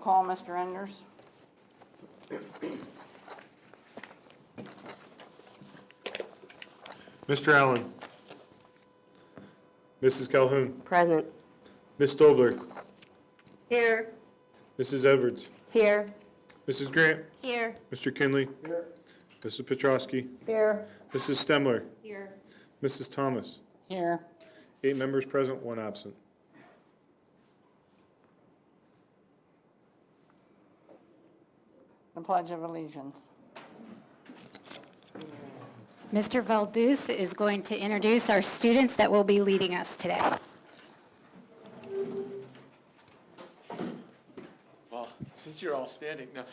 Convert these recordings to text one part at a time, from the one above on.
Call Mr. Enders. Mr. Allen. Mrs. Calhoun. Present. Ms. Stobler. Here. Mrs. Edwards. Here. Mrs. Grant. Here. Mr. Kinley. Here. Mrs. Petrosky. Here. Mrs. Stemler. Here. Mrs. Thomas. Here. 8 members present, 1 absent. The Pledge of Allegiance. Mr. Valdez is going to introduce our students that will be leading us today. Well, since you're all standing, no,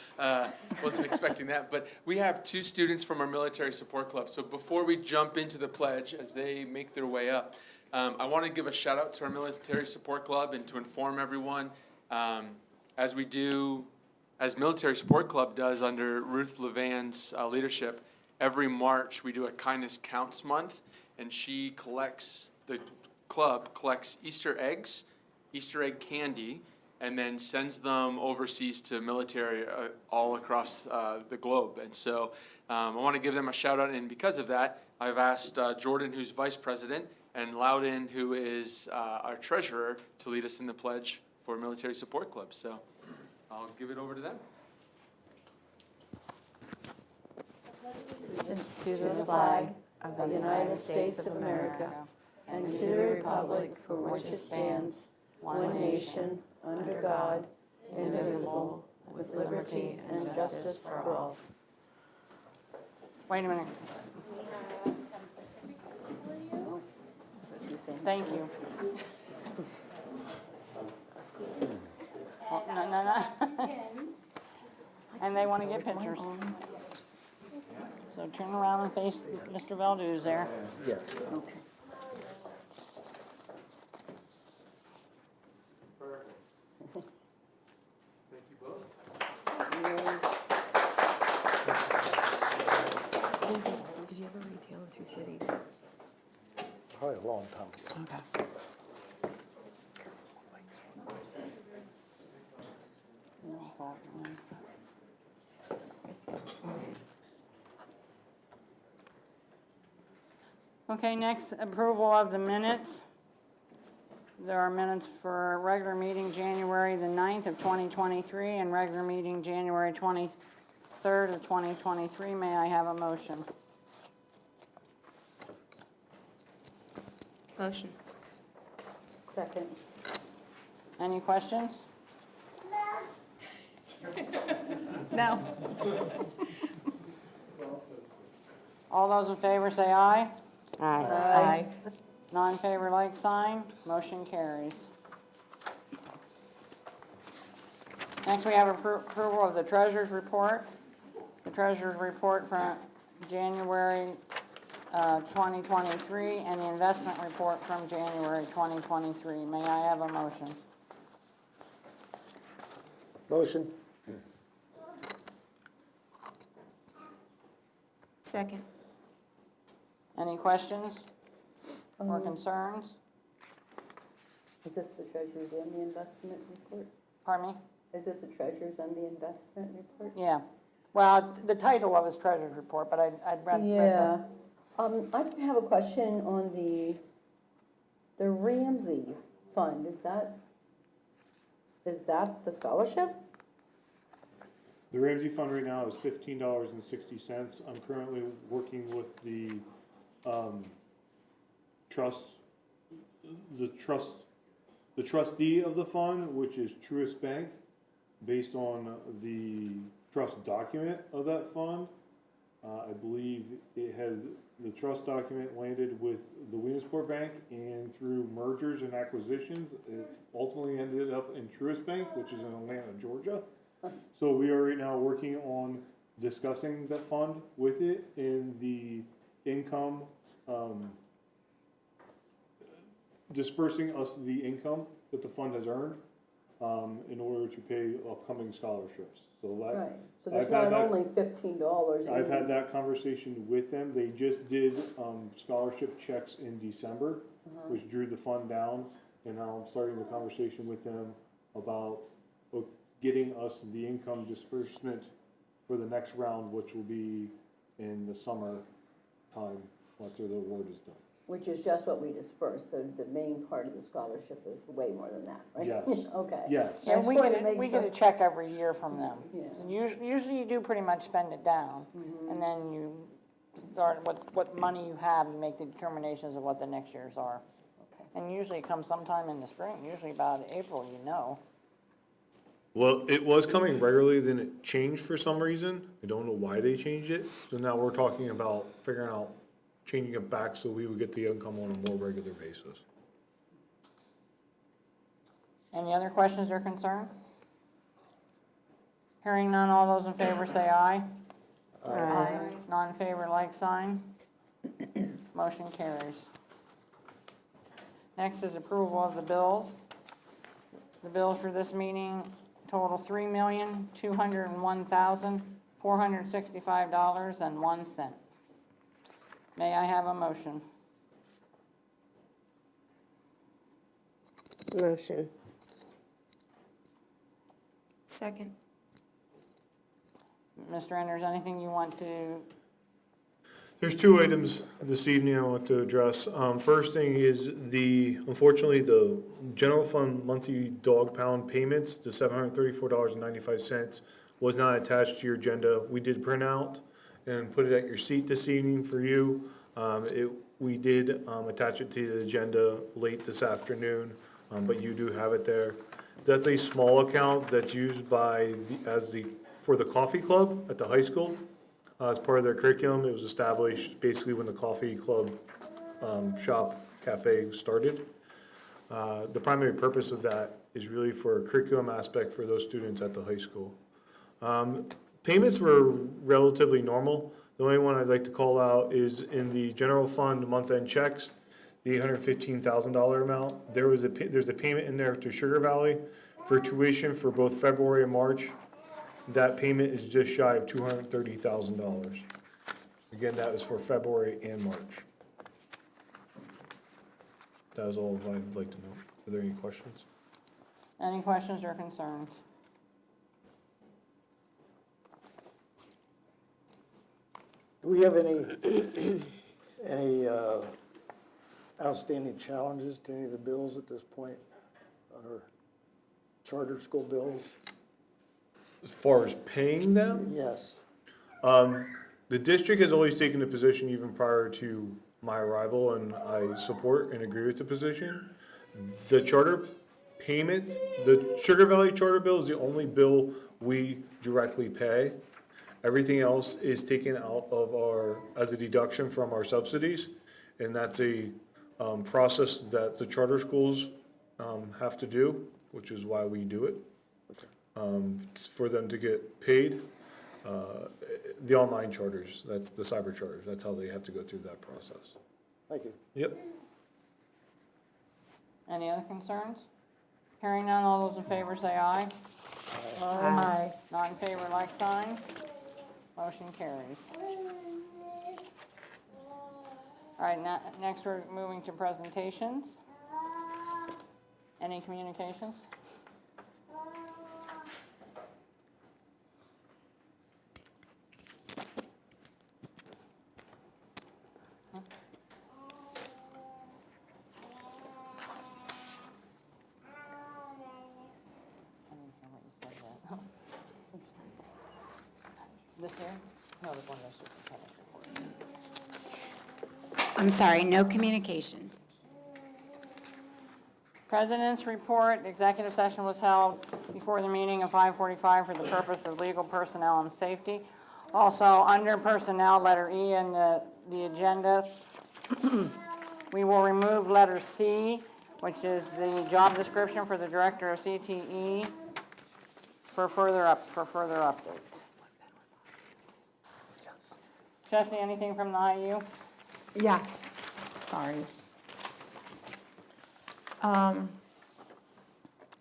wasn't expecting that. But we have 2 students from our military support club. So before we jump into the pledge, as they make their way up, I want to give a shout out to our military support club and to inform everyone, as we do, as military support club does under Ruth Levan's leadership. Every March, we do a Kindness Counts month, and the club collects Easter eggs, Easter egg candy, and then sends them overseas to military all across the globe. And so I want to give them a shout out, and because of that, I've asked Jordan, who's vice president, and Loudon, who is our treasurer, to lead us in the pledge for Military Support Club. So I'll give it over to them. Allegiance to the flag of the United States of America and to the republic for which it stands, one nation, under God, indivisible, with liberty and justice for all. Wait a minute. Thank you. Oh, no. And they want to get pictures. So turn around and face Mr. Valdez there. Yes. Okay. Thank you both. Did you ever retail in 2 cities? Probably a long time ago. Okay. Okay, next, approval of the minutes. There are minutes for regular meeting January the 9th of 2023 and regular meeting January 23rd of 2023. May I have a motion? Motion. Second. Any questions? No. All those in favor say aye. Aye. None in favor, like sign. Motion carries. Next, we have approval of the treasurer's report. The treasurer's report for January 2023 and the investment report from January 2023. May I have a motion? Motion. Second. Any questions or concerns? Is this the treasurer's and the investment report? Pardon me? Is this the treasurer's and the investment report? Yeah. Well, the title of his treasurer's report, but I'd read. Yeah. I have a question on the Ramsey Fund. Is that the scholarship? The Ramsey Fund right now is $15.60. I'm currently working with the the trustee of the fund, which is Truist Bank, based on the trust document of that fund. I believe the trust document landed with the Williamsport Bank, and through mergers and acquisitions, it's ultimately ended up in Truist Bank, which is in Atlanta, Georgia. So we are right now working on discussing the fund with it and the income, dispersing us the income that the fund has earned in order to pay upcoming scholarships. So that's, Right. So there's I've had not that- only $15. I've had that conversation with them. They just did scholarship checks in December, which drew the fund down. And now I'm starting the conversation with them about getting us the income disbursement for the next round, which will be in the summer time, after the award is done. Which is just what we dispersed. The main part of the scholarship is way more than that, right? Yes. Okay. Yes. Yeah, I we just wanted get, to make we get a sure. check every year from them. Yeah. So usually you do pretty much spend it down, and then you start, what money you have, you make the determinations of what the next year's are. Okay. And usually it comes sometime in the spring, usually about April, you know. Well, it was coming regularly, then it changed for some reason. I don't know why they changed it. So now we're talking about figuring out changing it back so we would get the income on a more regular basis. Any other questions or concern? Hearing none, all those in favor say aye. Aye. None in favor, like sign. Motion carries. Next is approval of the bills. The bills for this meeting total $3,201,465.01. May I have a motion? Motion. Second. Mr. Enders, anything you want to, There's two items this evening I want to address. First thing is unfortunately, the general fund monthly dog pound payments, the $734.95 was not attached to your agenda. We did print out and put it at your seat this evening for you. We did attach it to the agenda late this afternoon, but you do have it there. That's a small account that's used for the coffee club at the high school. As part of their curriculum, it was established basically when the coffee club shop cafe started. The primary purpose of that is really for a curriculum aspect for those students at the high school. Payments were relatively normal. The only one I'd like to call out is in the general fund month-end checks, the $815,000 amount. There's a payment in there to Sugar Valley for tuition for both February and March. That payment is just shy of $230,000. Again, that was for February and March. That is all I'd like to know. Are there any questions? any questions or concerns? Do we have any outstanding challenges to any of the bills at this point? On our charter school bills? As far as paying them? Yes. The district has always taken the position even prior to my arrival, and I support and agree with the position. The charter payment, the Sugar Valley charter bill is the only bill we directly pay. Everything else is taken out of as a deduction from our subsidies, and that's a process that the charter schools have to do, which is why we do it. For them to get paid. The online charters, that's the cyber charters, that's how they have to go through that process. Thank you. Yep. Any other concerns? Hearing none, all those in favor say aye. Aye. Not in favor, like sign. Motion carries. All right, next we're moving to presentations. Any communications? This here? No, the one that's superintendent's report. I'm sorry, no communications. President's report, executive session was held before the meeting at 5:45 for the purpose of legal personnel and safety. Also, under personnel, letter E in the agenda, we will remove letter C, which is the job description for the director of CTE for further update. Jesse, anything from the IU? Yes, sorry.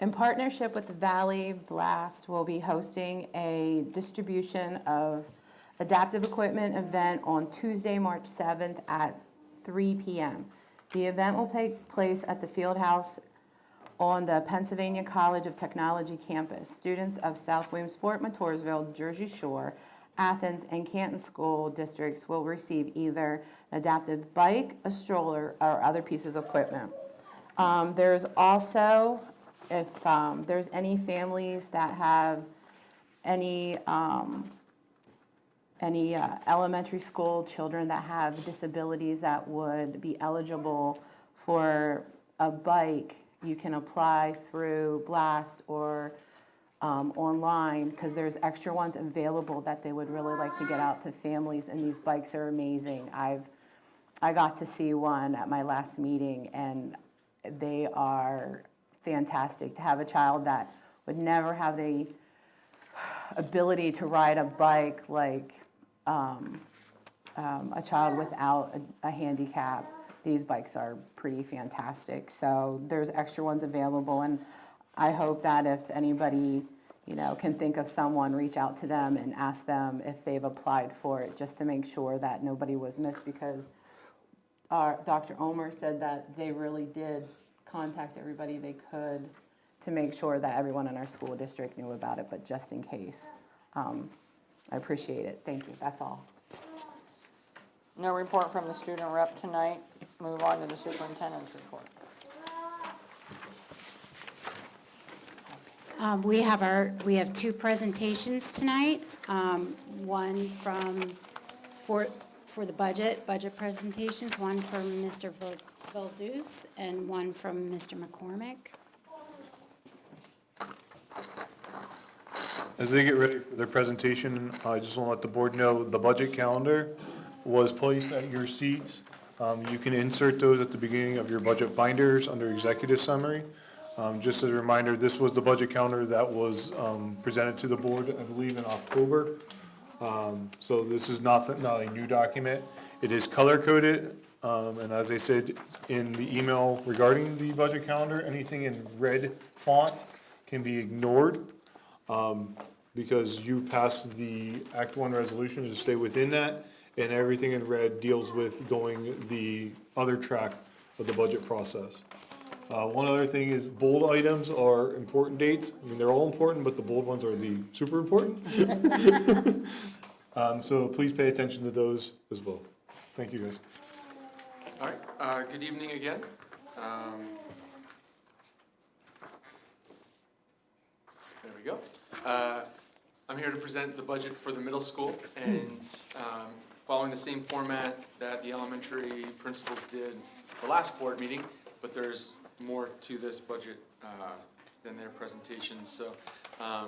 In partnership with the Valley Blast, we'll be hosting a distribution of adaptive equipment event on Tuesday, March 7th at 3 p.m. The event will take place at the field house on the Pennsylvania College of Technology campus. Students of South Williamsport, Montoursville, Jersey Shore, Athens, and Canton school districts will receive either an adaptive bike, a stroller, or other pieces of equipment. There's also, if there's any families that have any elementary school children that have disabilities that would be eligible for a bike, you can apply through Blast or online, because there's extra ones available that they would really like to get out to families, and these bikes are amazing. I got to see one at my last meeting, and they are fantastic. To have a child that would never have the ability to ride a bike like a child without a handicap, these bikes are pretty fantastic. So there's extra ones available, and I hope that if anybody, can think of someone, reach out to them and ask them if they've applied for it, just to make sure that nobody was missed, because Dr. Omer said that they really did contact everybody they could to make sure that everyone in our school district knew about it, but just in case. I appreciate it. Thank you. That's all. No report from the student rep tonight. Move on to the superintendent's report. We have two presentations tonight. One for the budget presentations, one from Mr. Valdus and one from Mr. McCormick. As they get ready for their presentation, I just want to let the board know the budget calendar was placed at your seats. You can insert those at the beginning of your budget binders under executive summary. Just as a reminder, this was the budget calendar that was presented to the board, I believe, in October. So this is not a new document. It is color-coded, and as I said in the email regarding the budget calendar, anything in red font can be ignored, because you passed the Act 1 resolution to stay within that, and everything in red deals with going the other track of the budget process. One other thing is bold items are important dates. I mean, they're all important, but the bold ones are the super important. So please pay attention to those as well. Thank you, guys. All right, good evening again. There we go. I'm here to present the budget for the middle school, and following the same format that the elementary principals did the last board meeting, but there's more to this budget than their presentations, so I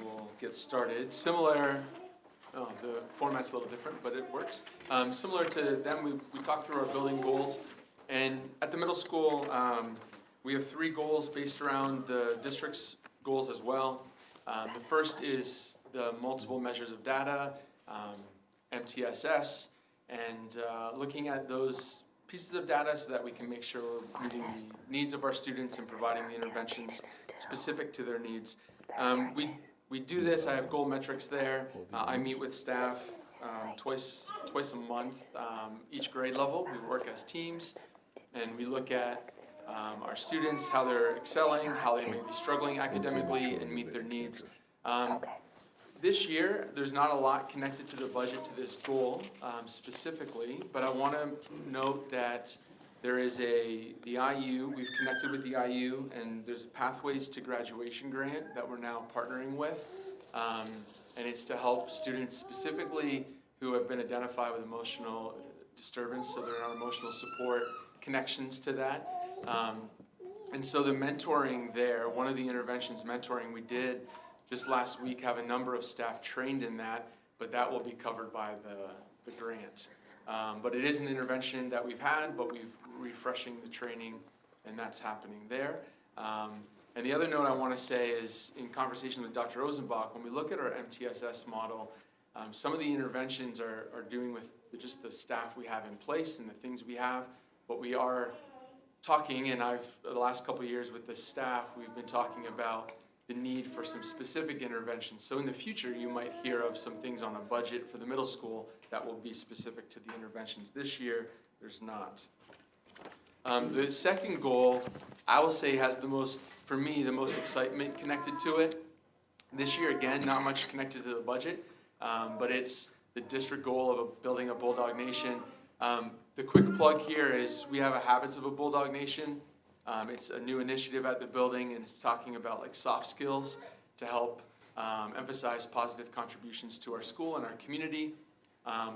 will get started. The format's a little different, but it works. Similar to them, we talked through our building goals, and at the middle school, we have 3 goals based around the district's goals as well. The first is the multiple measures of data, MTSS, and looking at those pieces of data so that we can make sure we're meeting the needs of our students and providing the interventions specific to their needs. We do this, I have goal metrics there. I meet with staff twice a month, each grade level. We work as teams, and we look at our students, how they're excelling, how they may be struggling academically, and meet their needs. This year, there's not a lot connected to the budget to this goal specifically, but I want to note that there is the IU, we've connected with the IU, and there's a Pathways to Graduation grant that we're now partnering with. And it's to help students specifically who have been identified with emotional disturbance, so there are emotional support connections to that. And so the mentoring there, one of the interventions mentoring we did just last week, have a number of staff trained in that, but that will be covered by the grant. But it is an intervention that we've had, but we've refreshing the training, and that's happening there. And the other note I want to say is, in conversation with Dr. Rosenbach, when we look at our MTSS model, some of the interventions are doing with just the staff we have in place and the things we have, but we are talking, and the last couple of years with the staff, we've been talking about the need for some specific interventions. So in the future, you might hear of some things on a budget for the middle school that will be specific to the interventions. This year, there's not. The second goal, I will say, has the most, for me, the most excitement connected to it. This year, again, not much connected to the budget, but it's the district goal of building a Bulldog Nation. The quick plug here is we have a Habits of a Bulldog Nation. It's a new initiative at the building, and it's talking about like soft skills to help emphasize positive contributions to our school and our community.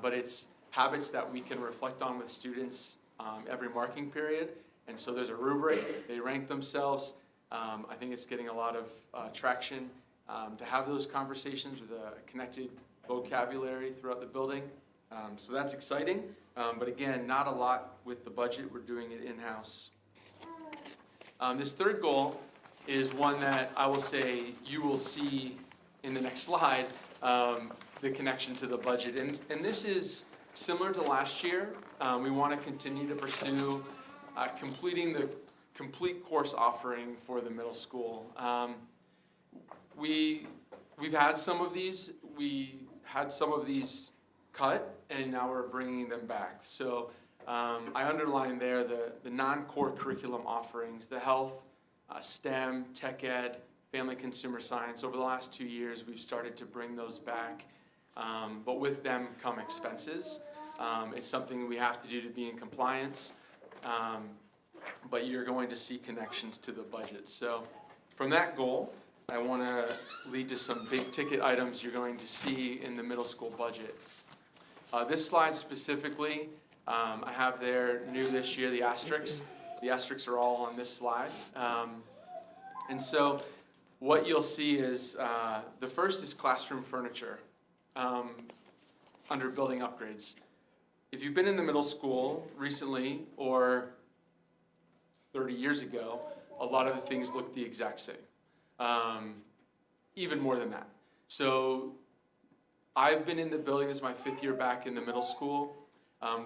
But it's habits that we can reflect on with students every marking period. And so there's a rubric, they rank themselves. I think it's getting a lot of traction to have those conversations with a connected vocabulary throughout the building. So that's exciting. But again, not a lot with the budget. We're doing it in-house. This third goal is one that I will say you will see in the next slide, the connection to the budget. And this is similar to last year. We want to continue to pursue completing the complete course offering for the middle school. We've had some of these. We had some of these cut, and now we're bringing them back. So I underlined there the non-core curriculum offerings, the health, STEM, tech ed, family consumer science. Over the last 2 years, we've started to bring those back, but with them come expenses. It's something we have to do to be in compliance, but you're going to see connections to the budget. So from that goal, I want to lead to some big ticket items you're going to see in the middle school budget. This slide specifically, I have there new this year, the asterisks. The asterisks are all on this slide. And so what you'll see is the first is classroom furniture under building upgrades. If you've been in the middle school recently or 30 years ago, a lot of the things look the exact same. Even more than that. So I've been in the building, this is my 5th year back in the middle school.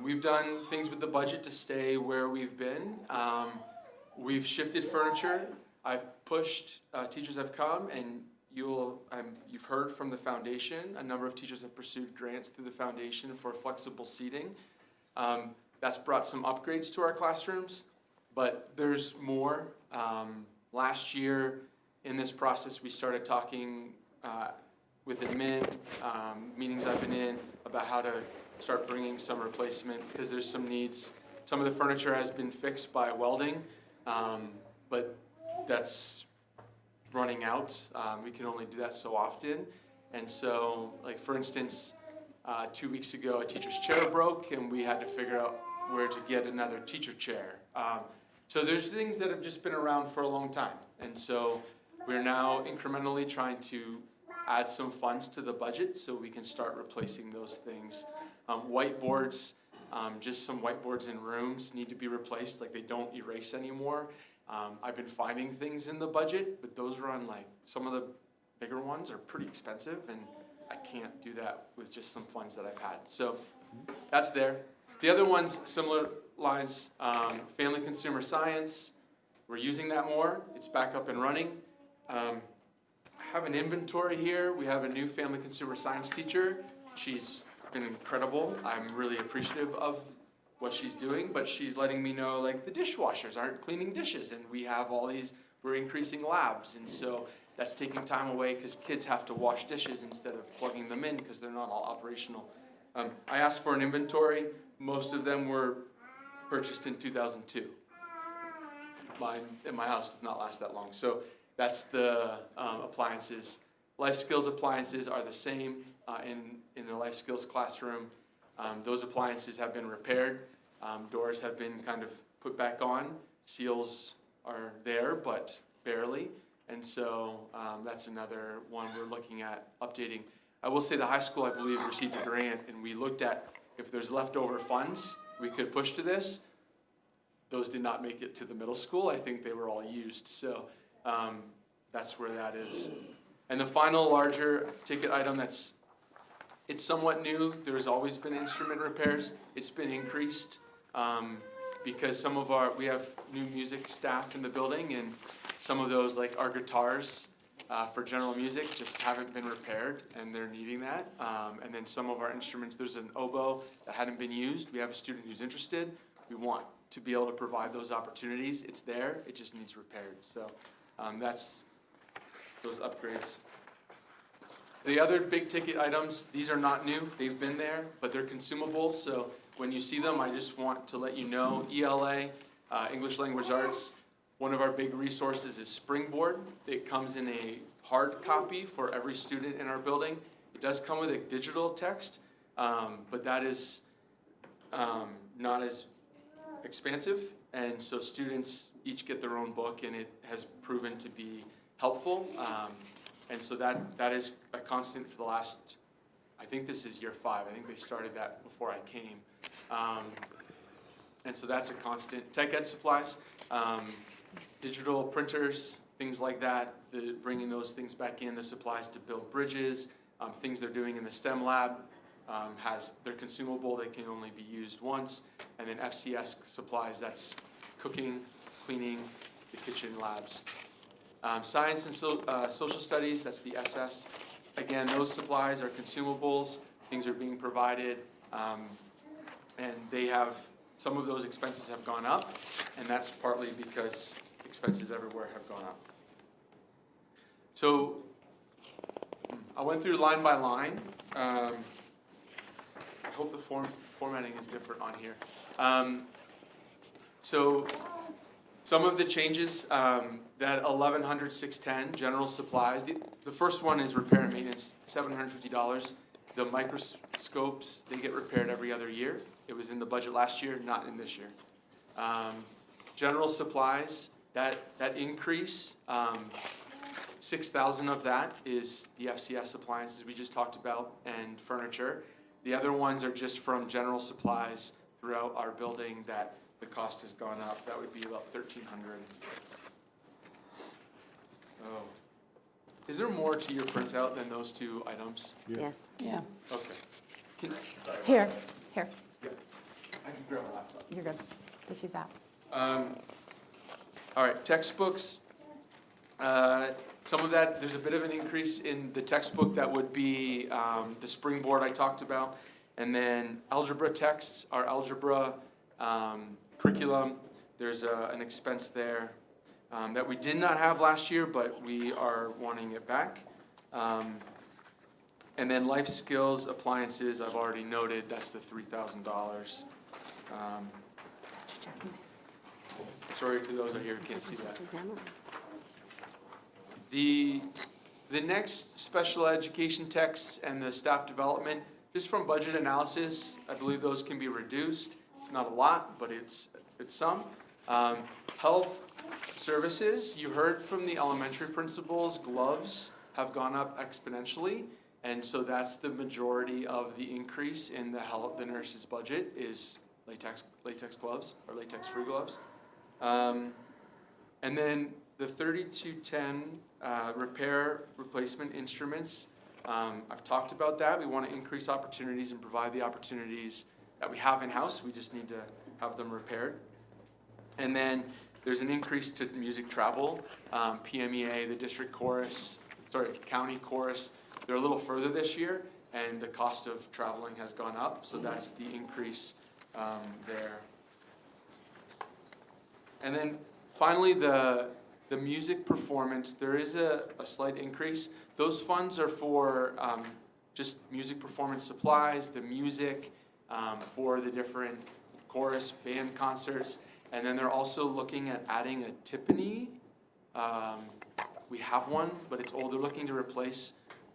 We've done things with the budget to stay where we've been. We've shifted furniture. I've pushed, teachers have come, and you've heard from the foundation. A number of teachers have pursued grants through the foundation for flexible seating. That's brought some upgrades to our classrooms, but there's more. Last year, in this process, we started talking with admin, meetings I've been in, about how to start bringing some replacement, because there's some needs. Some of the furniture has been fixed by welding, but that's running out. We can only do that so often. And so, like for instance, 2 weeks ago, a teacher's chair broke, and we had to figure out where to get another teacher chair. So there's things that have just been around for a long time. And so we're now incrementally trying to add some funds to the budget so we can start replacing those things. Whiteboards, just some whiteboards in rooms need to be replaced, like they don't erase anymore. I've been finding things in the budget, but those run like, some of the bigger ones are pretty expensive, and I can't do that with just some funds that I've had. So that's there. The other ones, similar lines, family consumer science, we're using that more. It's back up and running. I have an inventory here. We have a new family consumer science teacher. She's been incredible. I'm really appreciative of what she's doing, but she's letting me know like the dishwashers aren't cleaning dishes, and we have all these, we're increasing labs, and so that's taking time away because kids have to wash dishes instead of plugging them in because they're not all operational. I asked for an inventory. Most of them were purchased in 2002. Mine in my house does not last that long. So that's the appliances. Life skills appliances are the same in the life skills classroom. Those appliances have been repaired. Doors have been kind of put back on. Seals are there, but barely. And so that's another one we're looking at updating. I will say the high school, I believe, received a grant, and we looked at if there's leftover funds we could push to this. Those did not make it to the middle school. I think they were all used. So that's where that is. And the final larger ticket item it's somewhat new. There's always been instrument repairs. It's been increased because we have new music staff in the building, and some of those, like our guitars for general music, just haven't been repaired, and they're needing that. And then some of our instruments, there's an oboe that hadn't been used. We have a student who's interested. we want to be able to provide those opportunities. It's there, it just needs repaired. So that's those upgrades. The other big ticket items, these are not new, they've been there, but they're consumables. So when you see them, I just want to let you know, ELA, English Language Arts, one of our big resources is Springboard. It comes in a hard copy for every student in our building. It does come with a digital text, but that is not as expansive. And so students each get their own book, and it has proven to be helpful. And so that is a constant for the last, I think this is year 5. I think they started that before I came. And so that's a constant. Tech ed supplies, digital printers, things like that, bringing those things back in, the supplies to build bridges, things they're doing in the STEM lab, they're consumable, they can only be used once. And then FCS supplies, that's cooking, cleaning, the kitchen labs. Science and social studies, that's the SS. Again, those supplies are consumables, things are being provided, and they have, some of those expenses have gone up, and that's partly because expenses everywhere have gone up. So I went through line by line. I hope the formatting is different on here. So some of the changes, that 1100-610 general supplies, the first one is repair and maintenance, $750. The microscopes, they get repaired every other year. It was in the budget last year, not in this year. General supplies, that increase, 6,000 of that is the FCS appliances we just talked about and furniture. The other ones are just from general supplies throughout our building that the cost has gone up. That would be about 1,300. Oh. Is there more to your printout than those two items? Yes. Yeah. Okay. Here. I can grab a laptop. You're good. Just use that. All right, textbooks. Some of that, there's a bit of an increase in the textbook that would be the Springboard I talked about. And then algebra texts, our algebra curriculum, there's an expense there that we did not have last year, but we are wanting it back. And then life skills appliances, I've already noted, that's the $3,000. Sorry to those out here who can't see that. The next special education texts and the staff development, just from budget analysis, I believe those can be reduced. It's not a lot, but it's some. Health services, you heard from the elementary principals, gloves have gone up exponentially. And so that's the majority of the increase in the nurse's budget is latex gloves or latex-free gloves. And then the 3210 repair replacement instruments, I've talked about that. We want to increase opportunities and provide the opportunities that we have in-house. We just need to have them repaired. And then there's an increase to music travel, PMEA, the county chorus. They're a little further this year, and the cost of traveling has gone up, so that's the increase there. And then finally, the music performance, there is a slight increase. Those funds are for just music performance supplies, the music for the different chorus band concerts, and then they're also looking at adding a timpani. We have one, but it's old. They're looking to replace,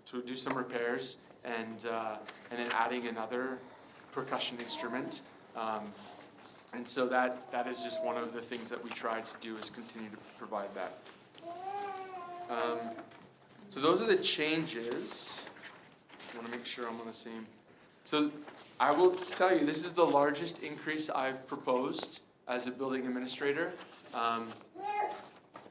to do some repairs, and then adding another percussion instrument. And so that is just one of the things that we try to do, is continue to provide that. So those are the changes. I want to make sure I'm on the same. So I will tell you, this is the largest increase I've proposed as a building administrator.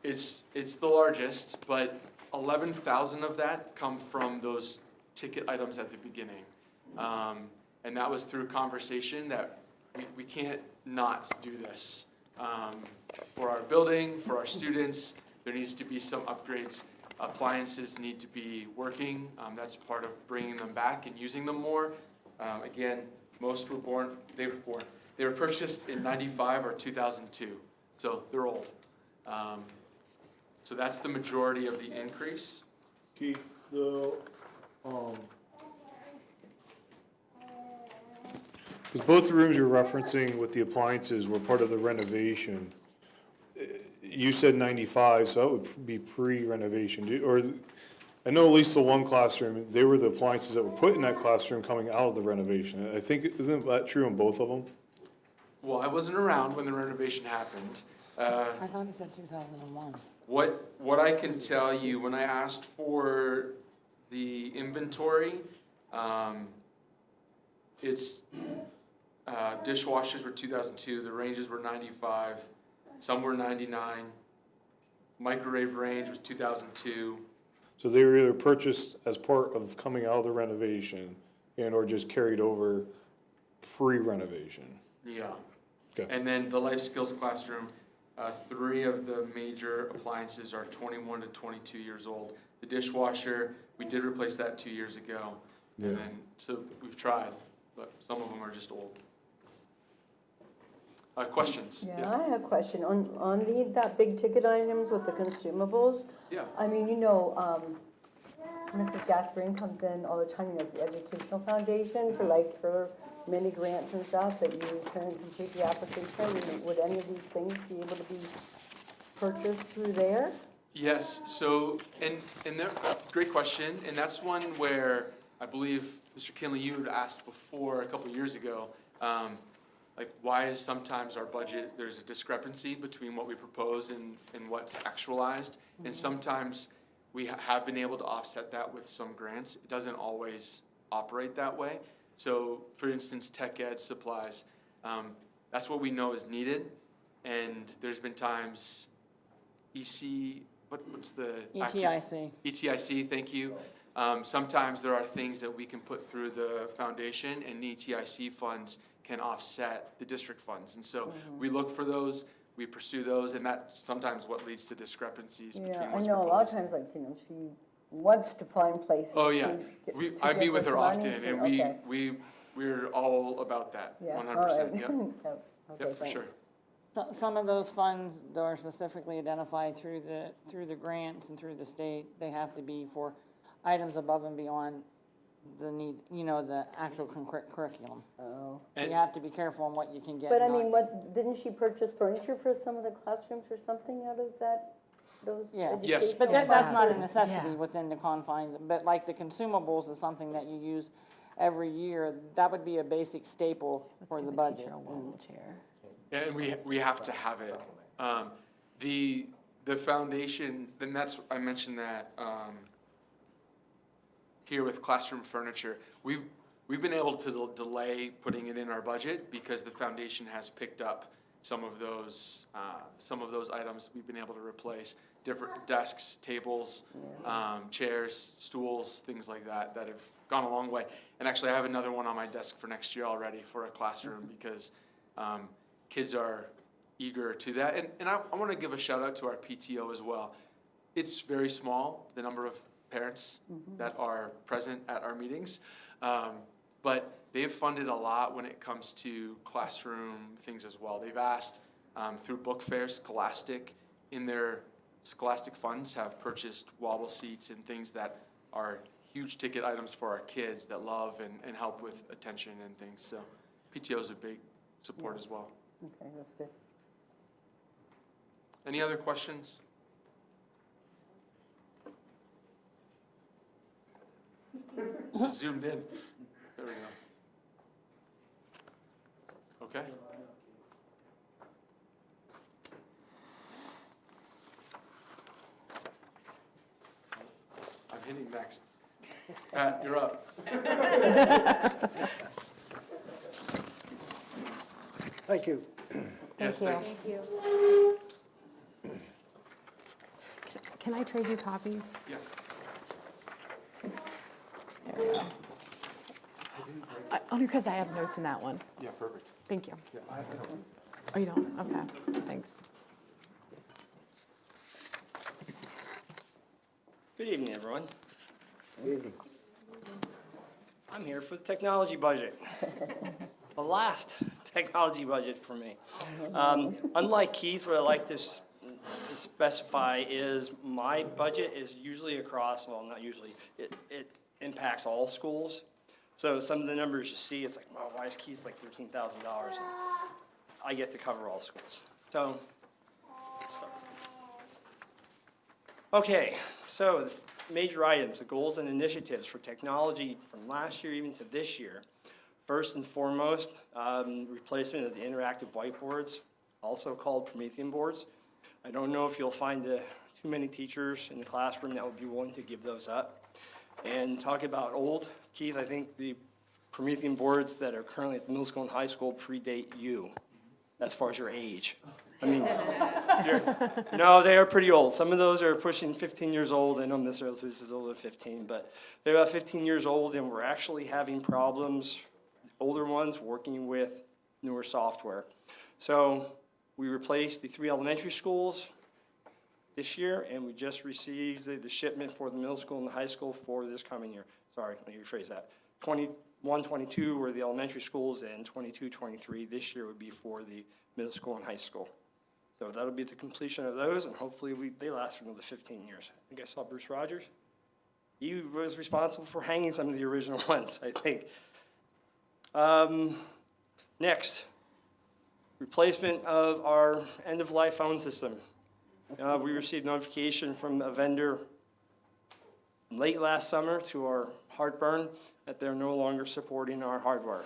It's the largest, but 11,000 of that come from those ticket items at the beginning. And that was through conversation that we can't not do this. For our building, for our students, there needs to be some upgrades. Appliances need to be working. That's part of bringing them back and using them more. Again, most were born, They were purchased in 95 or 2002, so they're old. So that's the majority of the increase. Keith, because both the rooms you're referencing with the appliances were part of the renovation. You said 95, so that would be pre-renovation, or, I know at least the one classroom, they were the appliances that were put in that classroom coming out of the renovation. I think, isn't that true in both of them? Well, I wasn't around when the renovation happened. I thought it said 2001. What I can tell you, when I asked for the inventory, it's, dishwashers were 2002, the ranges were 95, some were 99, microwave range was 2002. So they were either purchased as part of coming out of the renovation and or just carried over pre-renovation? Yeah. Okay. And then the life skills classroom, 3 of the major appliances are 21 to 22 years old. The dishwasher, we did replace that 2 years ago. Yeah. And then, so we've tried, but some of them are just old. Questions? Yeah, I had a question. On that big ticket items with the consumables, Yeah. I mean, Mrs. Gasparin comes in all the time, the Educational Foundation for like her mini grants and stuff that you can complete the application. I mean, would any of these things be able to be purchased through there? Yes, so, and there, great question, and that's one where I believe, Mr. Kinley, you had asked before, a couple years ago, like, why is sometimes our budget, there's a discrepancy between what we propose and what's actualized, and sometimes we have been able to offset that with some grants. It doesn't always operate that way. So, for instance, tech ed supplies, that's what we know is needed, and there's been times what's the? ETIC. ETIC, thank you. Sometimes there are things that we can put through the foundation and ETIC funds can offset the district funds. And so we look for those, we pursue those, and that's sometimes what leads to discrepancies between Yeah, I what's know a lot of proposed. times, like, she wants to find places Oh, yeah. to I get meet with this her money often, to- and okay. we're all about that, Yeah, 100%, all yep. right. Yep, okay, Yep, for sure. thanks. Some of those funds that are specifically identified through the grants and through the state, they have to be for items above and beyond the need, the actual curriculum. Oh. So And- you have to be careful on what you can get. But I and mean, not- didn't she purchase furniture for some of the classrooms or something out of those Yeah. Yes. But educational that's not a funds? necessity within the confines, but like the consumables is something that you use every year, that would be a basic staple for the budget. And we have to have it. The foundation, then that's, I mentioned that, here with classroom furniture. We've been able to delay putting it in our budget because the foundation has picked up some of those items we've been able to replace. Different desks, tables, chairs, stools, things like that have gone a long way. And actually, I have another one on my desk for next year already for a classroom because kids are eager to that. And I want to give a shout out to our PTO as well. It's very small, the number of parents that are present at our meetings, but they've funded a lot when it comes to classroom things as well. They've asked through book fairs, Scholastic, in their Scholastic funds have purchased wobble seats and things that are huge ticket items for our kids that love and help with attention and things. So PTO is a big support as well. Okay, that's good. Any other questions? Zoomed in. There we go. Okay. I'm hitting next. Pat, you're up. Thank you. Yes, thanks. Can I trade you copies? Yeah. There we go. Only because I have notes in that one. Yeah, perfect. Thank you. Yeah. Oh, you don't? Okay, thanks. Good evening, everyone. Good evening. I'm here for the technology budget. The last technology budget for me. Unlike Keith, what I like to specify is my budget is usually across, well, not usually, it impacts all schools. So some of the numbers you see, it's like, well, why is Keith's like $13,000? I get to cover all schools. So, let's start. Okay, so the major items, the goals and initiatives for technology from last year even to this year. First and foremost, replacement of the interactive whiteboards, also called Promethean boards. I don't know if you'll find too many teachers in the classroom that would be willing to give those up. And talk about old, Keith, I think the Promethean boards that are currently at the middle school and high school predate you, as far as your age. I mean, no, they are pretty old. Some of those are pushing 15 years old. I don't necessarily if this is older than 15, but they're about 15 years old, and we're actually having problems, older ones, working with newer software. So we replaced the 3 elementary schools this year, and we just received the shipment for the middle school and the high school for this coming year. Sorry, let me rephrase that. 21, 22 were the elementary schools, and 22, 23 this year would be for the middle school and high school. So that'll be the completion of those, and hopefully they last for another 15 years. I think I saw Bruce Rogers. He was responsible for hanging some of the original ones, I think. Next, replacement of our end-of-life phone system. We received notification from a vendor late last summer to our heartburn that they're no longer supporting our hardware,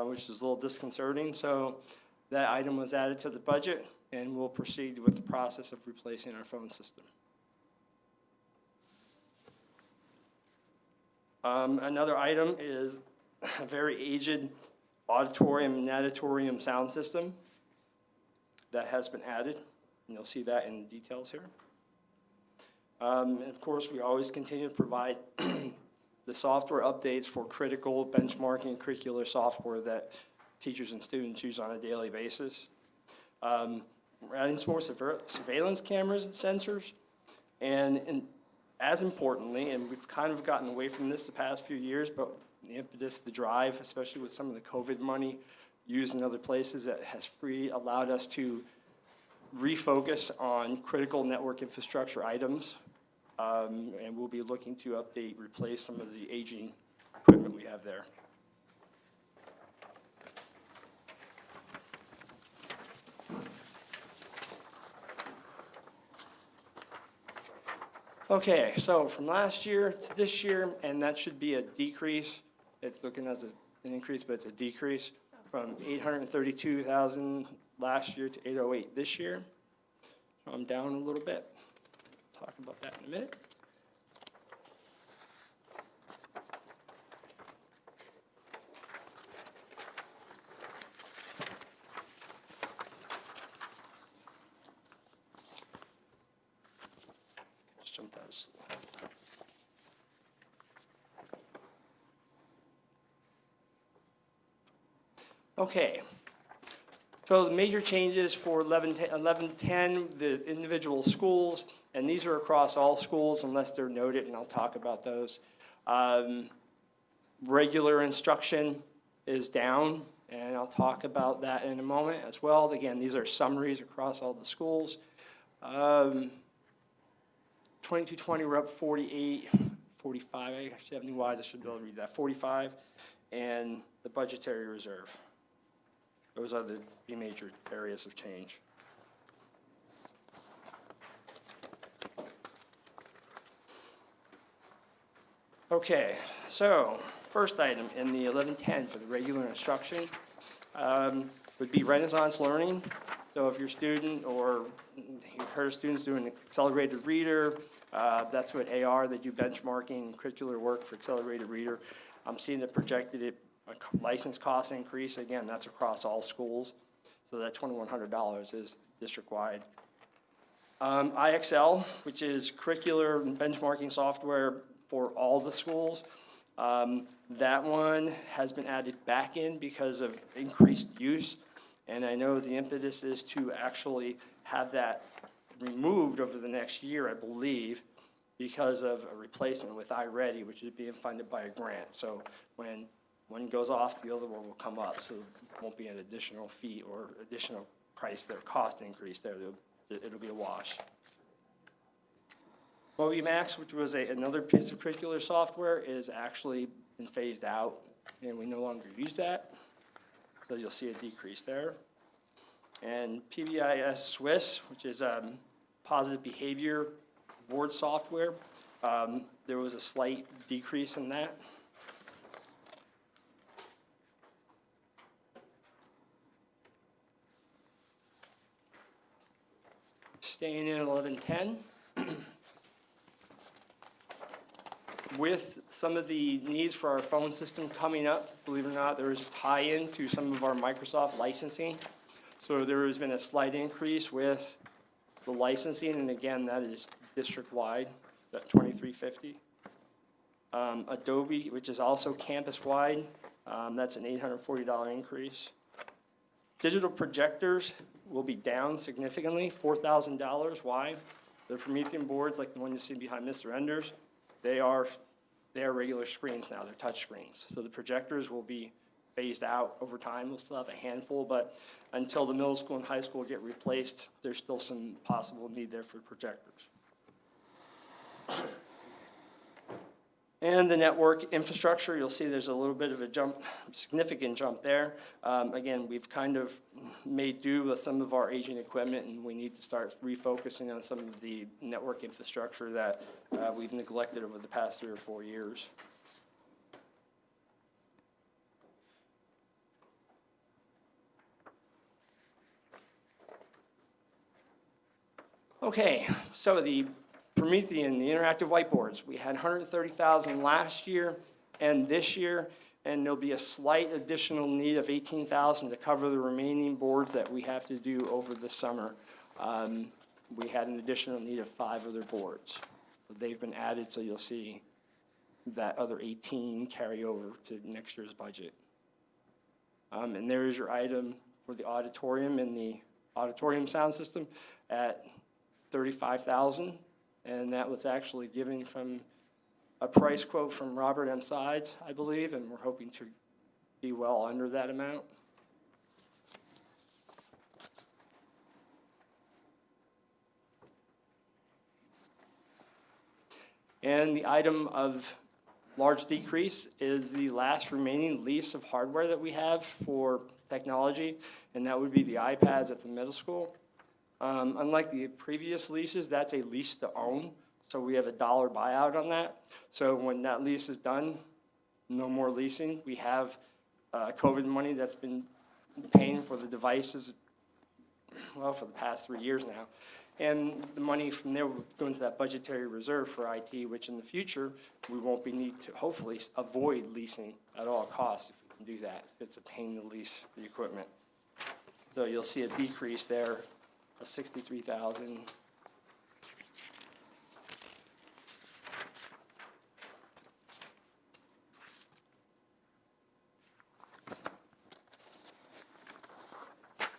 which is a little disconcerting. So that item was added to the budget, and we'll proceed with the process of replacing our phone system. Another item is a very aged auditorium and natatorium sound system that has been added, and you'll see that in the details here. And of course, we always continue to provide the software updates for critical benchmarking and curricular software that teachers and students use on a daily basis. We're adding some more surveillance cameras and sensors, and as importantly, and we've kind of gotten away from this the past few years, but the impetus, the drive, especially with some of the COVID money used in other places, that has allowed us to refocus on critical network infrastructure items, and we'll be looking to update, replace some of the aging equipment we have there. Okay, so from last year to this year, and that should be a decrease. It's looking as an increase, but it's a decrease from 832,000 last year to 808 this year. So I'm down a little bit. Talk about that in a minute. Just jump that slide. Okay. So the major changes for 1110, the individual schools, and these are across all schools unless they're noted, and I'll talk about those. Regular instruction is down, and I'll talk about that in a moment as well. Again, these are summaries across all the schools. 2220, we're up 48, 45, I actually have new eyes, I should be able to read that, 45, and the budgetary reserve. Those are the major areas of change. Okay, so first item in the 1110 for the regular instruction would be Renaissance learning. So if your student, or you've heard of students doing an accelerated reader, that's what AR, they do benchmarking, curricular work for accelerated reader. I'm seeing it projected license cost increase. Again, that's across all schools. So that $2,100 is district-wide. IXL, which is curricular and benchmarking software for all the schools. That one has been added back in because of increased use. And I know the impetus is to actually have that removed over the next year, I believe, because of a replacement with iReady, which is being funded by a grant. So when One goes off, the other one will come up, so it won't be an additional fee or additional price there, cost increase there. It'll be a wash. Max, which was another piece of curricular software, is actually been phased out, and we no longer use that. So you'll see a decrease there. And PBIS Swiss, which is positive behavior board software, there was a slight decrease in that. Staying in 1110. With some of the needs for our phone system coming up, believe it or not, there is a tie-in to some of our Microsoft licensing. So there has been a slight increase with the licensing, and again, that is district-wide, that $2,350. Adobe, which is also campus-wide, that's an $840 increase. Digital projectors will be down significantly, $4,000. Why? The Promethean boards, like the one you see behind Mr. Enders, they are regular screens now, they're touch screens. So the projectors will be phased out over time. We'll still have a handful, but until the middle school and high school get replaced, there's still some possible need there for projectors. And the network infrastructure, you'll see there's a little bit of a jump, significant jump there. Again, we've kind of made do with some of our aging equipment, and we need to start refocusing on some of the network infrastructure that we've neglected over the past 3 or 4 years. Okay, so the Promethean, the interactive whiteboards, we had 130,000 last year and this year, and there'll be a slight additional need of 18,000 to cover the remaining boards that we have to do over the summer. We had an additional need of 5 other boards. They've been added, so you'll see that other 18 carry over to next year's budget. And there is your item for the auditorium and the auditorium sound system at 35,000. And that was actually given from a price quote from Robert M. Sides, I believe, and we're hoping to be well under that amount. And the item of large decrease is the last remaining lease of hardware that we have for technology, and that would be the iPads at the middle school. Unlike the previous leases, that's a lease to own, so we have a $1 buyout on that. So when that lease is done, no more leasing. We have COVID money that's been paying for the devices, well, for the past 3 years now. And the money from there will go into that budgetary reserve for IT, which in the future, we won't be need to hopefully avoid leasing at all costs if we can do that. It's a pain to lease the equipment. So you'll see a decrease there of 63,000.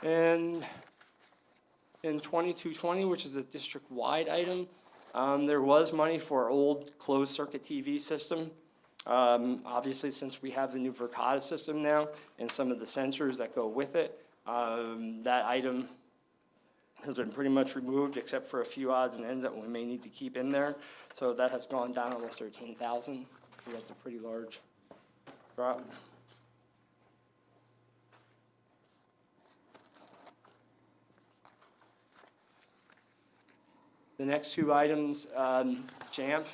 And in 2220, which is a district-wide item, there was money for our old closed-circuit TV system. Obviously, since we have the new Verkada system now and some of the sensors that go with it, that item has been pretty much removed except for a few odds and ends that we may need to keep in there. So that has gone down almost 13,000. So that's a pretty large drop. The next 2 items, JAMP,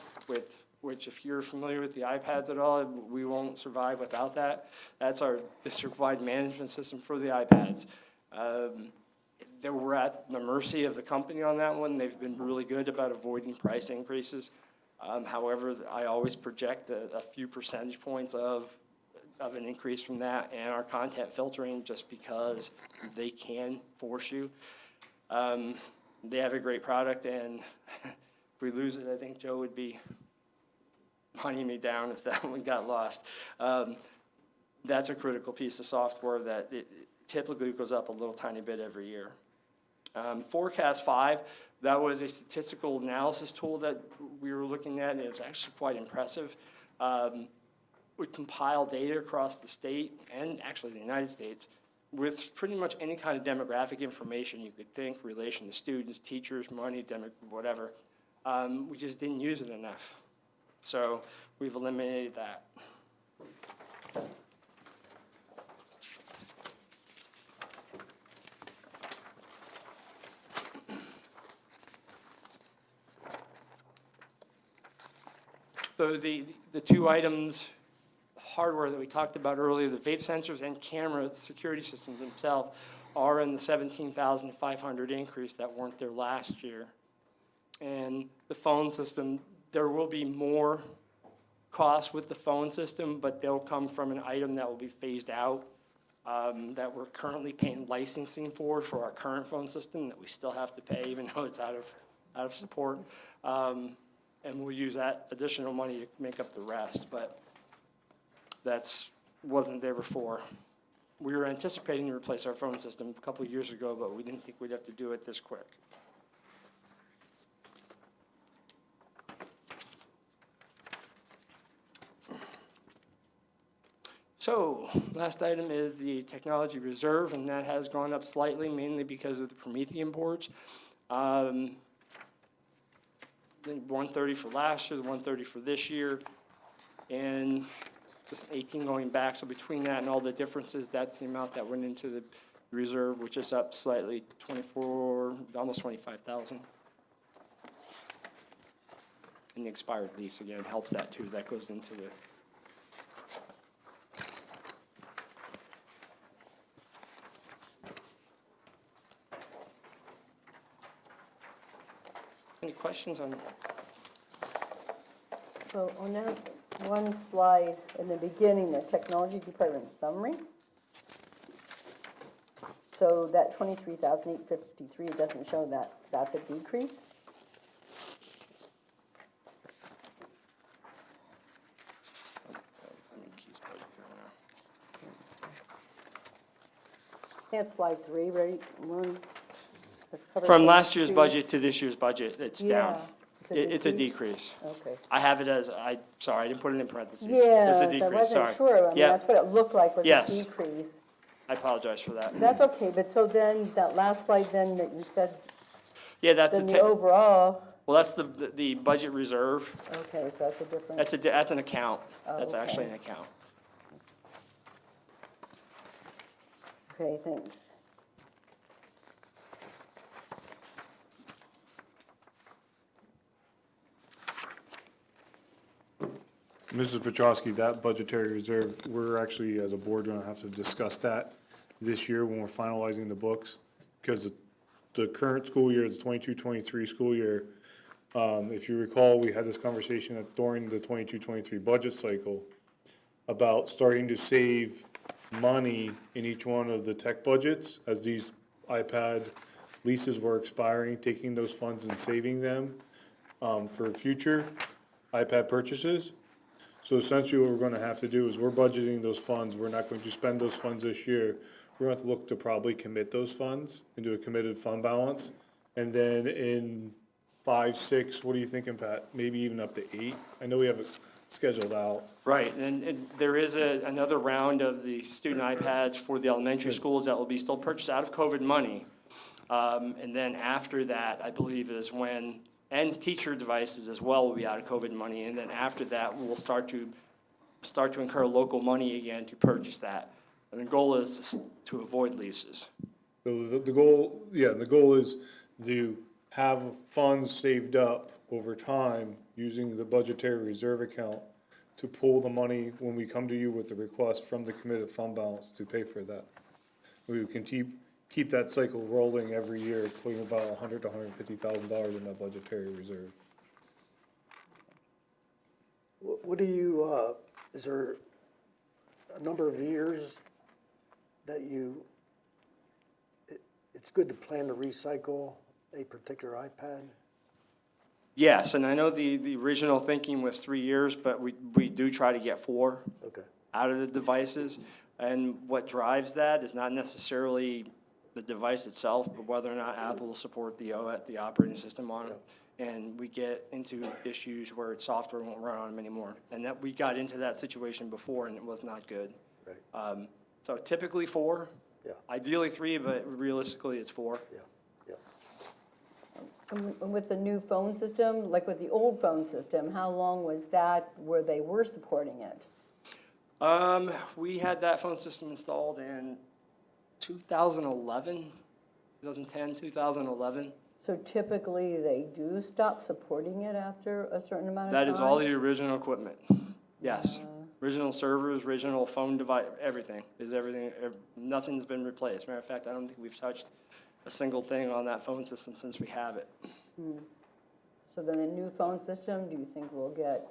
which if you're familiar with the iPads at all, we won't survive without that. That's our district-wide management system for the iPads. We're at the mercy of the company on that one. They've been really good about avoiding price increases. However, I always project a few percentage points of an increase from that and our content filtering just because they can force you. They have a great product, and if we lose it, I think Joe would be hunting me down if that one got lost. That's a critical piece of software that it typically goes up a little tiny bit every year. Forecast 5, that was a statistical analysis tool that we were looking at, and it was actually quite impressive. would compile data across the state and actually the United States with pretty much any kind of demographic information you could think, relation to students, teachers, money, whatever. We just didn't use it enough. So we've eliminated that. So the two items, hardware that we talked about earlier, the vape sensors and camera security systems themselves are in the 17,500 increase that weren't there last year. And the phone system, there will be more costs with the phone system, but they'll come from an item that will be phased out, that we're currently paying licensing for our current phone system that we still have to pay even though it's out of support. And we'll use that additional money to make up the rest, but wasn't there before. We were anticipating to replace our phone system a couple of years ago, but we didn't think we'd have to do it this quick. So, last item is the technology reserve, and that has gone up slightly, mainly because of the Promethean boards. The 130 for last year, the 130 for this year, and just 18 going back. So between that and all the differences, that's the amount that went into the reserve, which is up slightly, 24, almost 25,000. And the expired lease again helps that too. That goes into the. Any questions on? So on that one slide in the beginning, the technology department summary. So that 23,853 doesn't show that that's a decrease. I think it's slide 3, right? One. that's covered From page last year's 2. budget to this year's budget, it's down. Yeah, It's a decrease. Okay. I have it as, sorry, I didn't put it in parentheses. Yeah, It's a I decrease, sorry. wasn't sure. I mean, Yeah. that's what it looked like was a Yes. decrease. I apologize for that. That's okay, but so then, that last slide then that you said, Yeah, that's then the overall, well, that's the budget reserve. okay, so that's a different. That's an account. Oh, That's actually okay. an account. Okay, thanks. Mrs. Petrowski, that budgetary reserve, we're actually, as a board, gonna have to discuss that this year when we're finalizing the books. Because the current school year, the 22-23 school year, if you recall, we had this conversation during the 22-23 budget cycle about starting to save money in each one of the tech budgets as these iPad leases were expiring, taking those funds and saving them, for future iPad purchases. So essentially what we're gonna have to do is we're budgeting those funds, we're not going to spend those funds this year. We're going to look to probably commit those funds into a committed fund balance. And then in 5, 6, what are you thinking, Pat? Maybe even up to 8? I know we have it scheduled out. Right, and there is another round of the student iPads for the elementary schools that will be still purchased out of COVID money. And then after that, I believe is when, and teacher devices as well will be out of COVID money. And then after that, we'll start to incur local money again to purchase that. And the goal is to avoid leases. So the goal, the goal is to have funds saved up over time using the budgetary reserve account to pull the money when we come to you with the request from the committed fund balance to pay for that. We can keep that cycle rolling every year, putting about $100,000 to $150,000 in that budgetary reserve. What do you, is there a number of years that it's good to plan to recycle a particular iPad? Yes, and I know the original thinking was 3 years, but we do try to get 4 Okay. out of the devices. And what drives that is not necessarily the device itself, but whether or not Apple will support the operating system on it. and we get into issues where software won't run on them anymore. And that, we got into that situation before, and it was not good. Right. So typically 4, Yeah. ideally 3, but realistically it's 4. Yeah, yeah. And with the new phone system, like with the old phone system, how long was that where they were supporting it? We had that phone system installed in 2011, 2010, 2011. So typically, they do stop supporting it after a certain amount of That time? is all the original equipment. Yes. Original servers, original phone device, everything, nothing's been replaced. Matter of fact, I don't think we've touched a single thing on that phone system since we have it. So then the new phone system, do you think we'll get,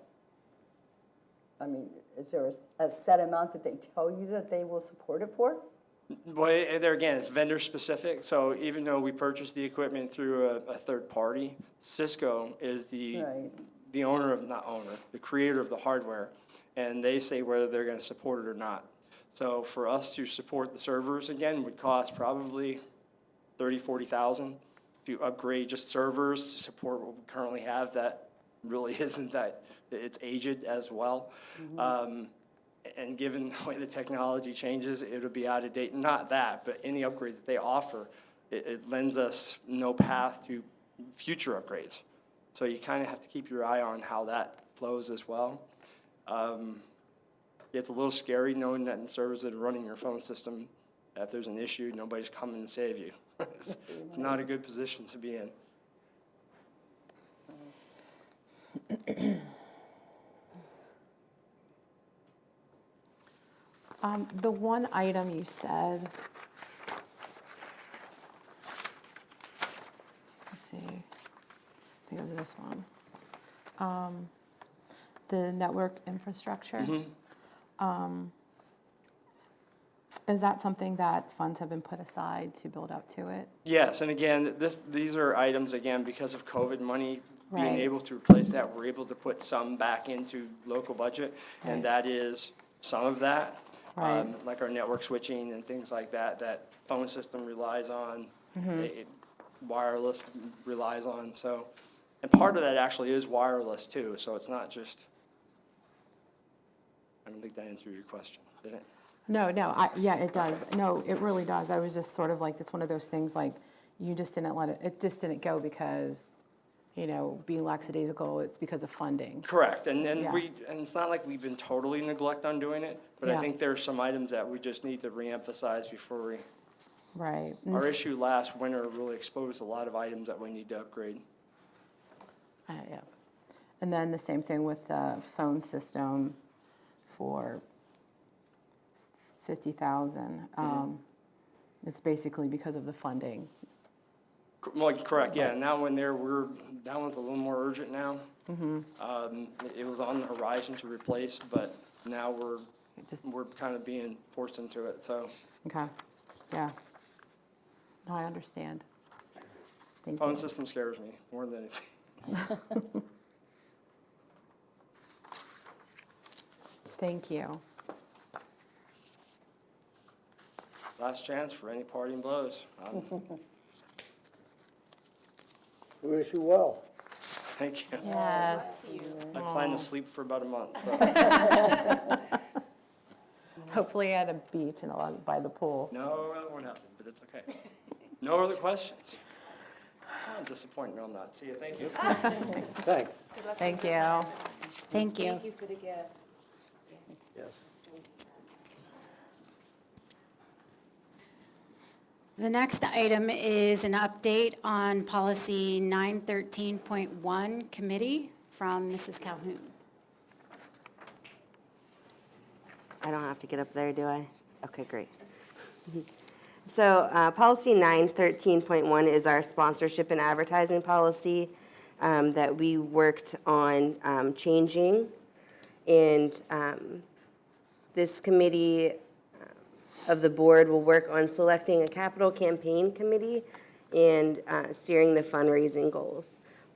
I mean, is there a set amount that they tell you that they will support it for? Well, there again, it's vendor specific, so even though we purchased the equipment through a third party, Cisco is the Right. owner of, not owner, the creator of the hardware, and they say whether they're gonna support it or not. So for us to support the servers again would cost probably 30, 40,000 to upgrade just servers to support what we currently have. That really isn't that, it's aged as well. And given the way the technology changes, it would be out of date. Not that, but any upgrades that they offer, it lends us no path to future upgrades. So you kind of have to keep your eye on how that flows as well. It's a little scary knowing that in servers that are running your phone system, if there's an issue, nobody's coming to save you. It's not a good position to be in. The one item you said, let's see, I think it was this one. The network infrastructure. Is that something that funds have been put aside to build up to it? Yes, and again, these are items, again, because of COVID money, being Right. able to replace that, we're able to put some back into local budget, and Right. that is some of that. Right. Like our network switching and things like that, that phone system relies on, wireless relies on, so. And part of that actually is wireless too, so it's not just, I don't think that answered your question, did it? No, yeah, it does. No, it really does. I was just sort of like, it's one of those things like, you just didn't let it just didn't go because, being lackadaisical, it's because of funding. Correct, and Yeah. and it's not like we've been totally neglect on doing it, but I Yeah. think there are some items that we just need to reemphasize before we, Right. And our this- issue last winter really exposed a lot of items that we need to upgrade. Yeah. And then the same thing with the phone system for 50,000. It's basically because of the funding. Well, correct, yeah, and that one there, that one's a little more urgent now. It was on the horizon to replace, but now we're kind of being forced into it, so. Okay, yeah. No, I understand. Thank Phone you. system scares me more than anything. Thank you. Last chance for any parting blows. We wish you well. Thank you. Yes. I plan to sleep for about a month, so. Hopefully at a beach and by the pool. No, that won't happen, but it's okay. No other questions? I'm disappointed, no, I'm not. See you, thank you. Thanks. Thank you. Thank you. Thank you for the gift. Yes. The next item is an update on policy 913.1 committee from Mrs. Calhoun. I don't have to get up there, do I? Okay, great. So policy 913.1 is our sponsorship and advertising policy that we worked on changing. And this committee of the board will work on selecting a capital campaign committee and steering the fundraising goals.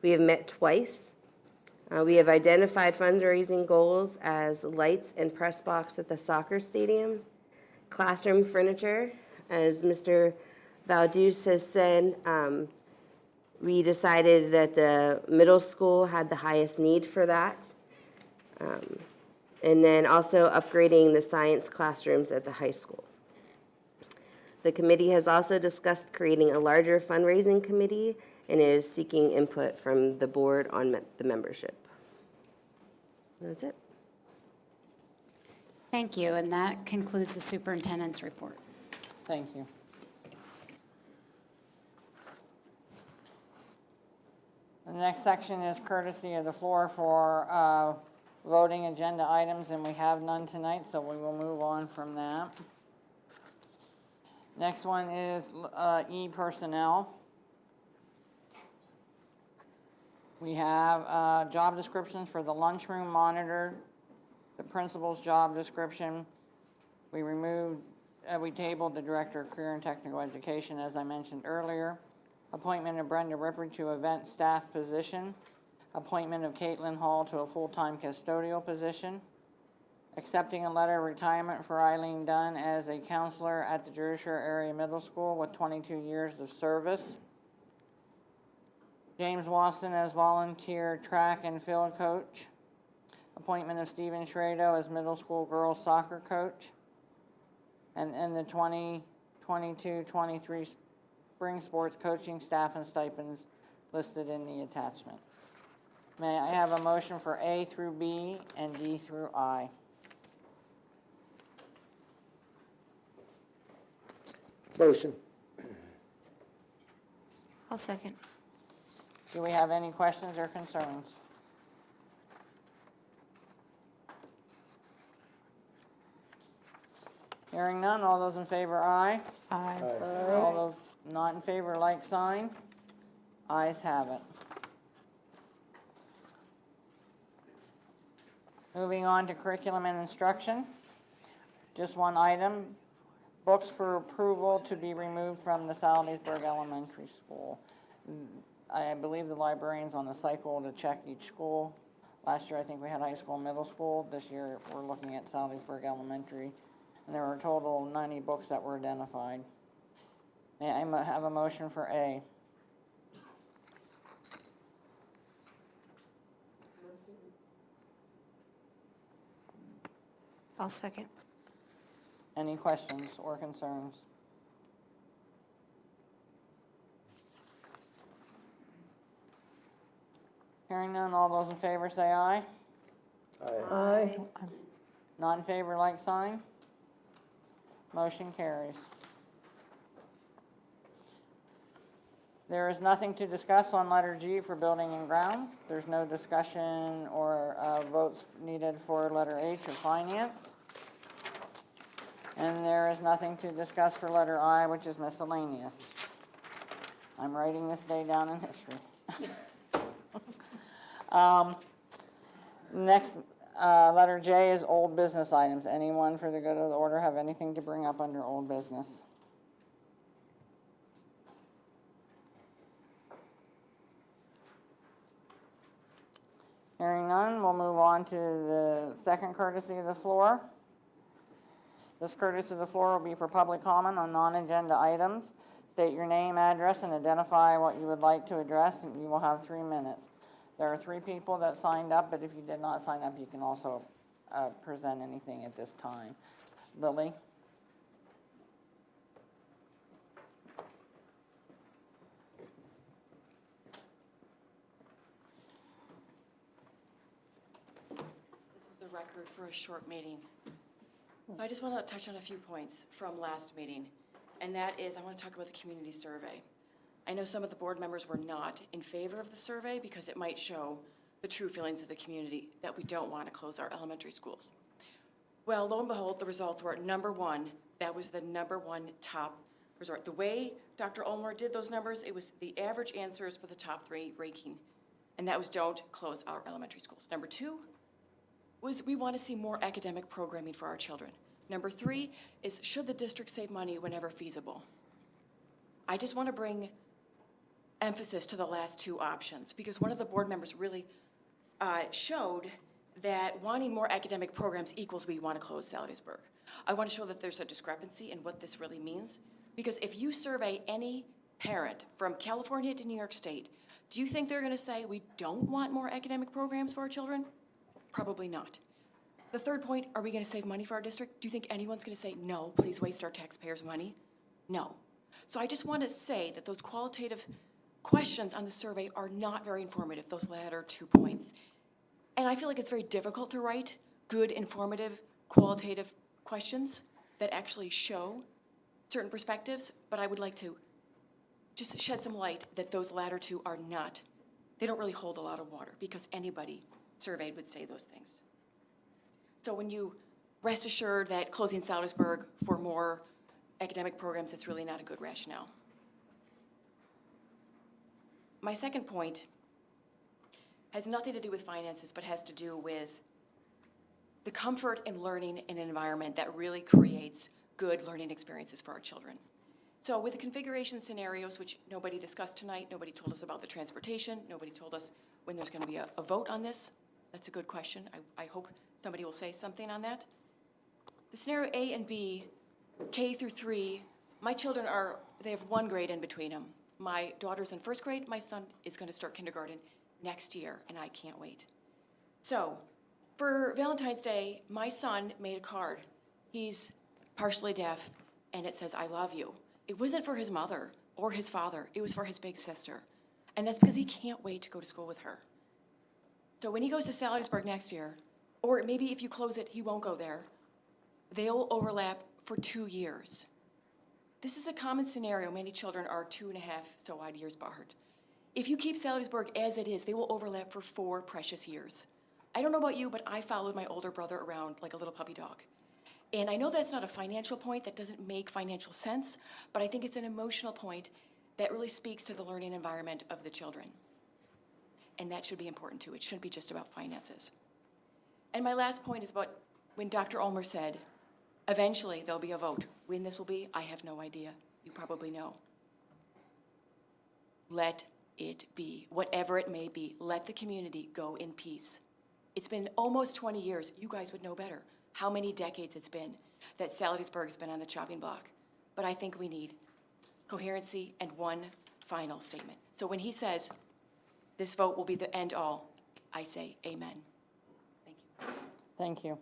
We have met twice. We have identified fundraising goals as lights and press box at the soccer stadium, classroom furniture, as Mr. Valdez has said. We decided that the middle school had the highest need for that. And then also upgrading the science classrooms at the high school. The committee has also discussed creating a larger fundraising committee and is seeking input from the board on the membership. That's it. Thank you, and that concludes the superintendent's report. Thank you. The next section is courtesy of the floor for voting agenda items, and we have none tonight, so we will move on from that. Next one is E-personnel. We have job descriptions for the lunchroom monitor, the principal's job description. We tabled the director of career and technical education, as I mentioned earlier. Appointment of Brenda Ripper to event staff position. Appointment of Caitlin Hall to a full-time custodial position. Accepting a letter of retirement for Eileen Dunn as a counselor at the Jersey Shore Area Middle School with 22 years of service. James Watson as volunteer track and field coach. Appointment of Stephen Schrader as middle school girls soccer coach. And the 2022-23 spring sports coaching staff and stipends listed in the attachment. May I have a motion for A through B and D through I? Motion. I'll second. Do we have any questions or concerns? Hearing none, all those in favor, aye. Aye. All those not in favor, like sign. Ayes have it. Moving on to curriculum and instruction. Just one item. Books for approval to be removed from the Salisbury Elementary School. I believe the librarian's on the cycle to check each school. Last year, I think we had high school and middle school. This year, we're looking at Salisbury Elementary. And there were a total of 90 books that were identified. May I have a motion for A? I'll second. Any questions or concerns? Hearing none, all those in favor say aye. Aye. Not in favor, like sign. Motion carries. There is nothing to discuss on letter G for building and grounds. There's no discussion or votes needed for letter H or finance. And there is nothing to discuss for letter I, which is miscellaneous. I'm writing this day down in history. Next, letter J is old business items. Anyone for the good of the order have anything to bring up under old business? Hearing none, we'll move on to the second courtesy of the floor. This courtesy of the floor will be for public comment on non-agenda items. State your name, address, and identify what you would like to address, and you will have 3 minutes. There are 3 people that signed up, but if you did not sign up, you can also present anything at this time. Lily? This is a record for a short meeting. So I just want to touch on a few points from last meeting, and that is I want to talk about the community survey. I know some of the board members were not in favor of the survey because it might show the true feelings of the community that we don't want to close our elementary schools. Well, lo and behold, the results were number 1. That was the number 1 top resort. The way Dr. Ulmer did those numbers, it was the average answers for the top 3 ranking, and that was don't close our elementary schools. Number 2 was we want to see more academic programming for our children. Number 3 is should the district save money whenever feasible? I just want to bring emphasis to the last 2 options because one of the board members really showed that wanting more academic programs equals we want to close Salisbury. I want to show that there's a discrepancy in what this really means because if you survey any parent from California to New York State, do you think they're going to say, we don't want more academic programs for our children? Probably not. The third point, are we going to save money for our district? Do you think anyone's going to say, no, please waste our taxpayers' money? No. So I just want to say that those qualitative questions on the survey are not very informative, those latter 2 points. And I feel like it's very difficult to write good, informative, qualitative questions that actually show certain perspectives, but I would like to just shed some light that those latter 2 are not, they don't really hold a lot of water, because anybody surveyed would say those things. So when you rest assured that closing Salisbury for more academic programs, it's really not a good rationale. My second point has nothing to do with finances, but has to do with the comfort in learning in an environment that really creates good learning experiences for our children. So with the configuration scenarios, which nobody discussed tonight, nobody told us about the transportation, nobody told us when there's going to be a vote on this. That's a good question. I hope somebody will say something on that. The scenario A and B, K through 3, my children they have 1 grade in between them. My daughter's in 1st grade, my son is going to start kindergarten next year, and I can't wait. So for Valentine's Day, my son made a card. He's partially deaf, and it says, I love you. It wasn't for his mother or his father, it was for his big sister. And that's because he can't wait to go to school with her. So when he goes to Salisbury next year, or maybe if you close it, he won't go there, they'll overlap for 2 years. This is a common scenario. Many children are 2.5 so odd years barred. If you keep Salisbury as it is, they will overlap for 4 precious years. I don't know about you, but I followed my older brother around like a little puppy dog. And I know that's not a financial point, that doesn't make financial sense, but I think it's an emotional point that really speaks to the learning environment of the children. And that should be important too. It shouldn't be just about finances. And my last point is about when Dr. Ulmer said, eventually there'll be a vote. When this will be, I have no idea. You probably know. Let it be. Whatever it may be, let the community go in peace. It's been almost 20 years. You guys would know better how many decades it's been that Salisbury has been on the chopping block. But I think we need coherency and one final statement. So when he says, this vote will be the end all, I say amen. Thank you. Thank you.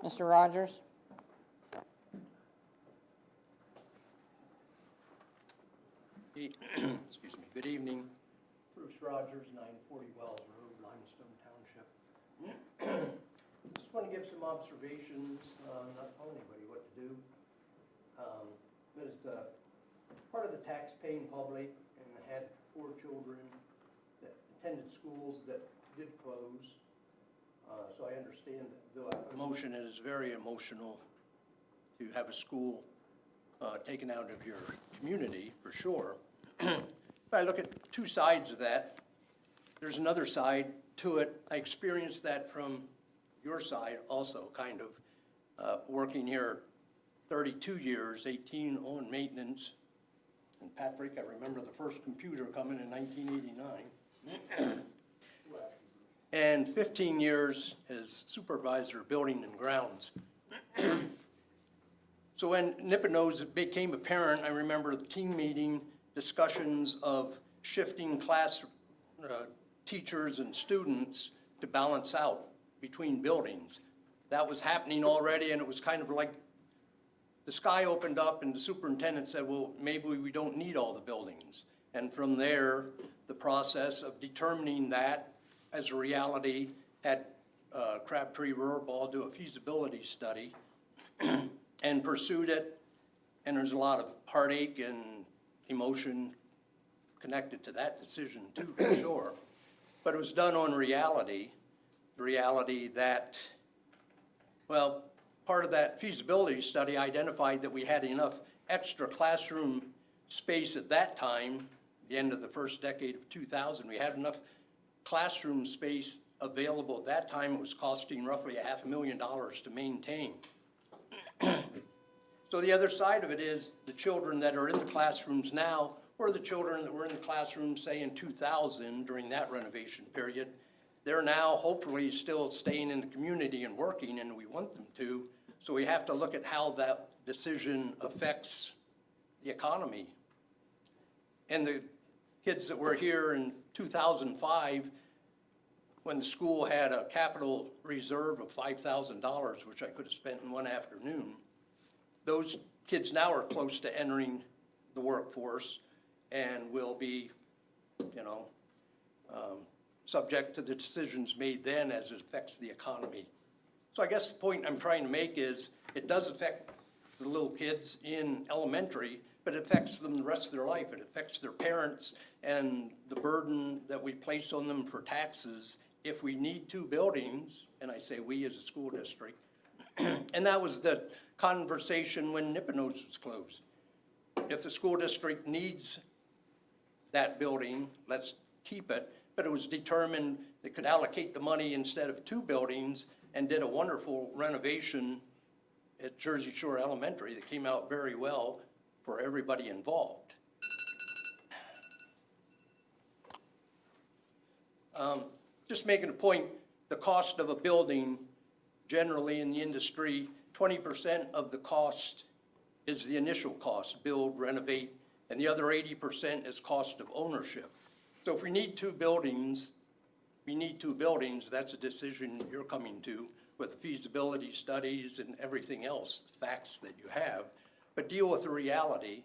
Mr. Rogers? Excuse me. Good evening. Bruce Rogers, 940 Wells Road, Limestone Township. Just want to give some observations, not telling anybody what to do. As part of the tax-paying public and had 4 children that attended schools that did close. So I understand that the emotion is very emotional to have a school taken out of your community, for sure. But I look at 2 sides of that. There's another side to it. I experienced that from your side also, kind of, working here 32 years, 18 on maintenance. And Patrick, I remember the first computer coming in 1989. And 15 years as supervisor of building and grounds. So when Nippenose became apparent, I remember the team meeting discussions of shifting class teachers and students to balance out between buildings. That was happening already, and it was kind of like the sky opened up and the superintendent said, well, maybe we don't need all the buildings. And from there, the process of determining that as a reality had Crabtree Rural do a feasibility study and pursued it. And there's a lot of heartache and emotion connected to that decision too, for sure. But it was done on reality, the reality that, well, part of that feasibility study identified that we had enough extra classroom space at that time, the end of the first decade of 2000. We had enough classroom space available at that time. It was costing roughly $500,000 to maintain. So the other side of it is the children that are in the classrooms now, or the children that were in the classrooms, say, in 2000 during that renovation period. They're now hopefully still staying in the community and working, and we want them to. So we have to look at how decision affects the economy. And the kids that were here in 2005, when the school had a capital reserve of $5,000, which I could have spent in one afternoon, those kids now are close to entering the workforce and will be, you know, subject to the decisions made then as it affects the economy. So I guess the point I'm trying to make is it does affect the little kids in elementary, but it affects them the rest of their life. It affects their parents and the burden that we place on them for taxes if we need two buildings, and I say we as a school district. And that was the conversation when Nippenose was closed. If the school district needs that building, let's keep it. But it was determined they could allocate the money instead of two buildings and did a wonderful renovation at Jersey Shore Elementary that came out very well for everybody involved. Just making a point, the cost of a building generally in the industry, 20% of the cost is the initial cost, build, renovate, and the other 80% is cost of ownership. So if we need two buildings, we need two buildings, that's a decision you're coming to with the feasibility studies and everything else, the facts that you have. But deal with the reality.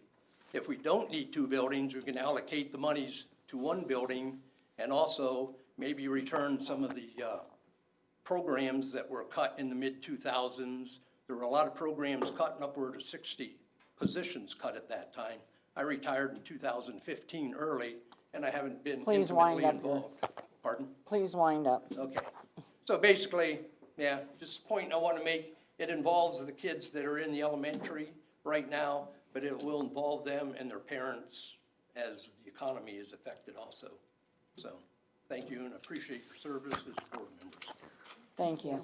If we don't need two buildings, we can allocate the monies to one building and also maybe return some of the programs that were cut in the mid-2000s. There were a lot of programs cut and upward of 60 positions cut at that time. I retired in 2015 early, and I haven't been Please wind intimately up involved. Pardon? Please wind up. Okay. So basically, yeah, just the point I want to make, it involves the kids that are in the elementary right now, but it will involve them and their parents as the economy is affected also. So, thank you and appreciate your service as board members. Thank you.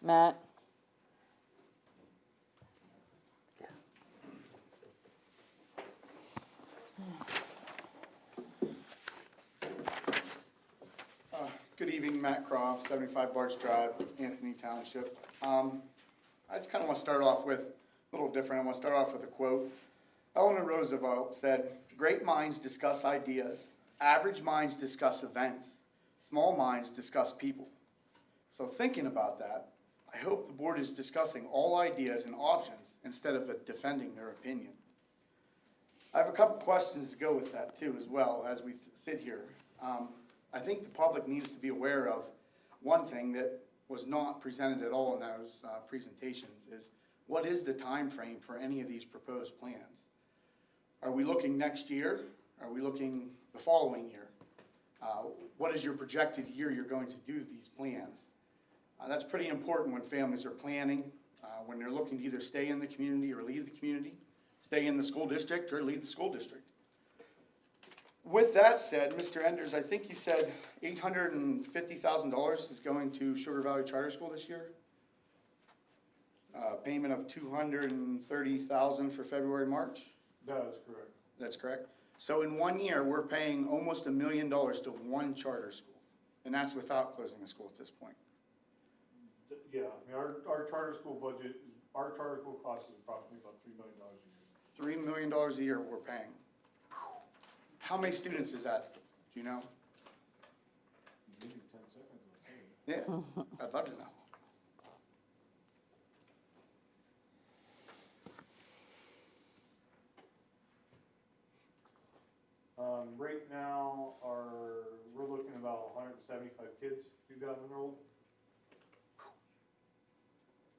Matt? Good evening, Matt Croft, 75 Barge Drive, Anthony Township. I just kind of want to start off with a little different. I want to start off with a quote. Eleanor Roosevelt said, "Great minds discuss ideas, average minds discuss events, small minds discuss people." So thinking about that, I hope the board is discussing all ideas and options instead of defending their opinion. I have a couple questions to go with that too as well as we sit here. I think the public needs to be aware of one thing that was not presented at all in those presentations is what is the time frame for any of these proposed plans? Are we looking next year? Are we looking the following year? What is your projected year you're going to do these plans? That's pretty important when families are planning, when they're looking to either stay in the community or leave the community, stay in the school district or leave the school district. With that said, Mr. Enders, I think you said $850,000 is going to Sugar Valley Charter School this year. Payment of $230,000 for February, March. That is correct. That's correct. So in 1 year, we're paying almost $1 million to one charter school, and that's without closing the school at this point. Yeah, I mean, our charter school budget, our charter school cost is approximately about $3 million a year. $3 million a year we're paying. How many students is that? Do you know? Maybe 10 seconds. Yeah, I'd love to know. Right now, we're looking at about 175 kids who got enrolled.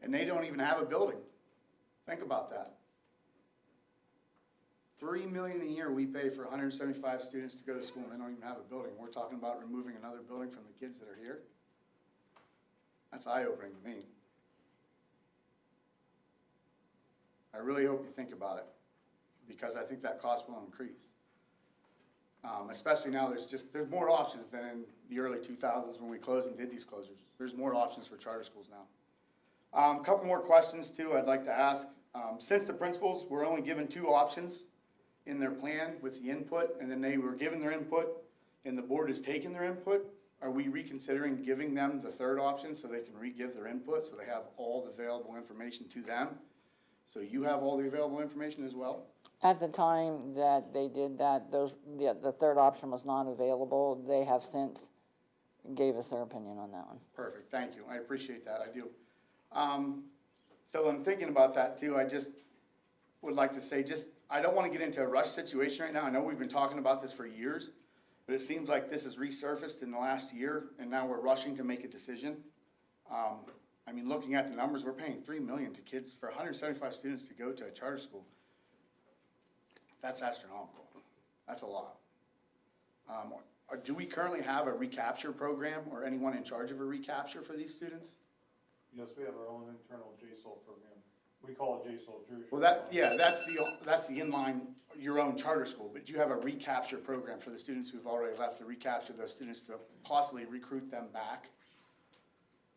And they don't even have a building. Think about that. $3 million a year we pay for 175 students to go to school and they don't even have a building. We're talking about removing another building from the kids that are here. That's eye-opening to me. I really hope you think about it because I think that cost will increase. Especially now there's more options than in the early 2000s when we closed and did these closures. There's more options for charter schools now. A couple more questions too I'd like to ask. Since the principals were only given 2 options in their plan with the input, and then they were given their input, and the board has taken their input, are we reconsidering giving them the third option so they can re-give their input, so they have all the available information to them? So you have all the available information as well? At the time that they did that, the third option was not available. They have since gave us their opinion on that one. Perfect, thank you, I appreciate that, I do. So in thinking about that too, I just would like to say, I don't wanna get into a rush situation right now. I know we've been talking about this for years, but it seems like this has resurfaced in the last year, and now we're rushing to make a decision. I mean, looking at the numbers, we're paying $3 million to kids, for 175 students to go to a charter school. That's astronomical, that's a lot. Do we currently have a recapture program or anyone in charge of a recapture for these students? Yes, we have our own internal JSASD program. We call it JSASD. Well, that's the inline, your own charter school, but do you have a recapture program for the students who've already left, to recapture those students to possibly recruit them back?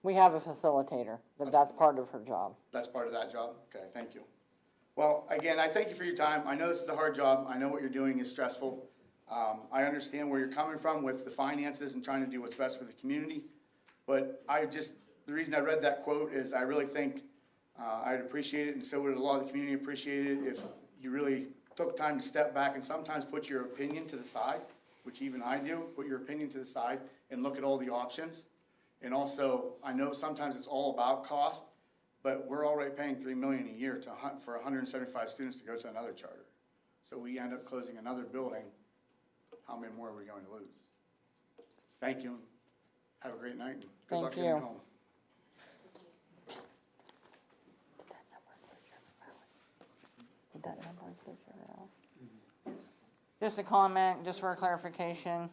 We have a facilitator, that's part of her job. That's part of that job? Okay, thank you. Well, again, I thank you for your time. I know this is a hard job. I know what you're doing is stressful. I understand where you're coming from with the finances and trying to do what's best for the community. But the reason I read that quote is I really think I'd appreciate it, and so would a lot of the community appreciate it, if you really took time to step back and sometimes put your opinion to the side, which even I do, put your opinion to the side and look at all the options. And also, I know sometimes it's all about cost, but we're already paying $3 million a year for 175 students to go to another charter. So we end up closing another building, how many more are we going to lose? Thank you. Have a great night, and good luck getting home. Just a comment, just for clarification,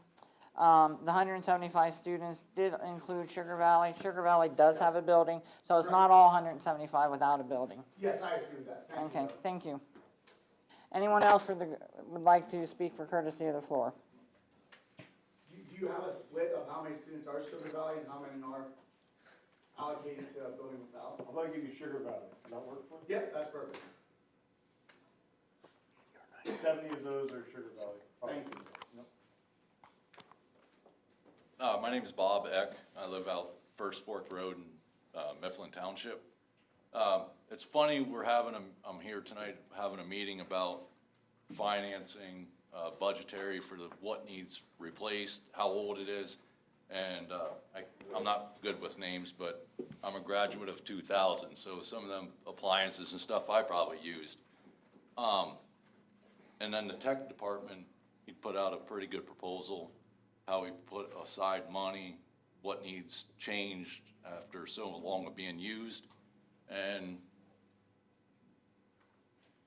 the 175 students did include Sugar Valley. Sugar Valley does have a building, so it's not all 175 without a building. Yes, I assumed that. Thank you. Okay, thank you. Anyone else would like to speak for courtesy of the floor? Do you have a split of how many students are Sugar Valley and how many are allocated to a building without? I'd like to give you Sugar Valley. Does that work for you? Yeah, that's perfect. 70 of those are Sugar Valley. Thank you. Yep. My name is Bob Eck. I live out First Fork Road in Mifflin Township. It's funny, I'm here tonight having a meeting about financing, budgetary for what needs replaced, how old it is. And I'm not good with names, but I'm a graduate of 2000, so some of them appliances and stuff I probably used. And then the tech department, he put out a pretty good proposal, how we put aside money, what needs changed after so long of being used. And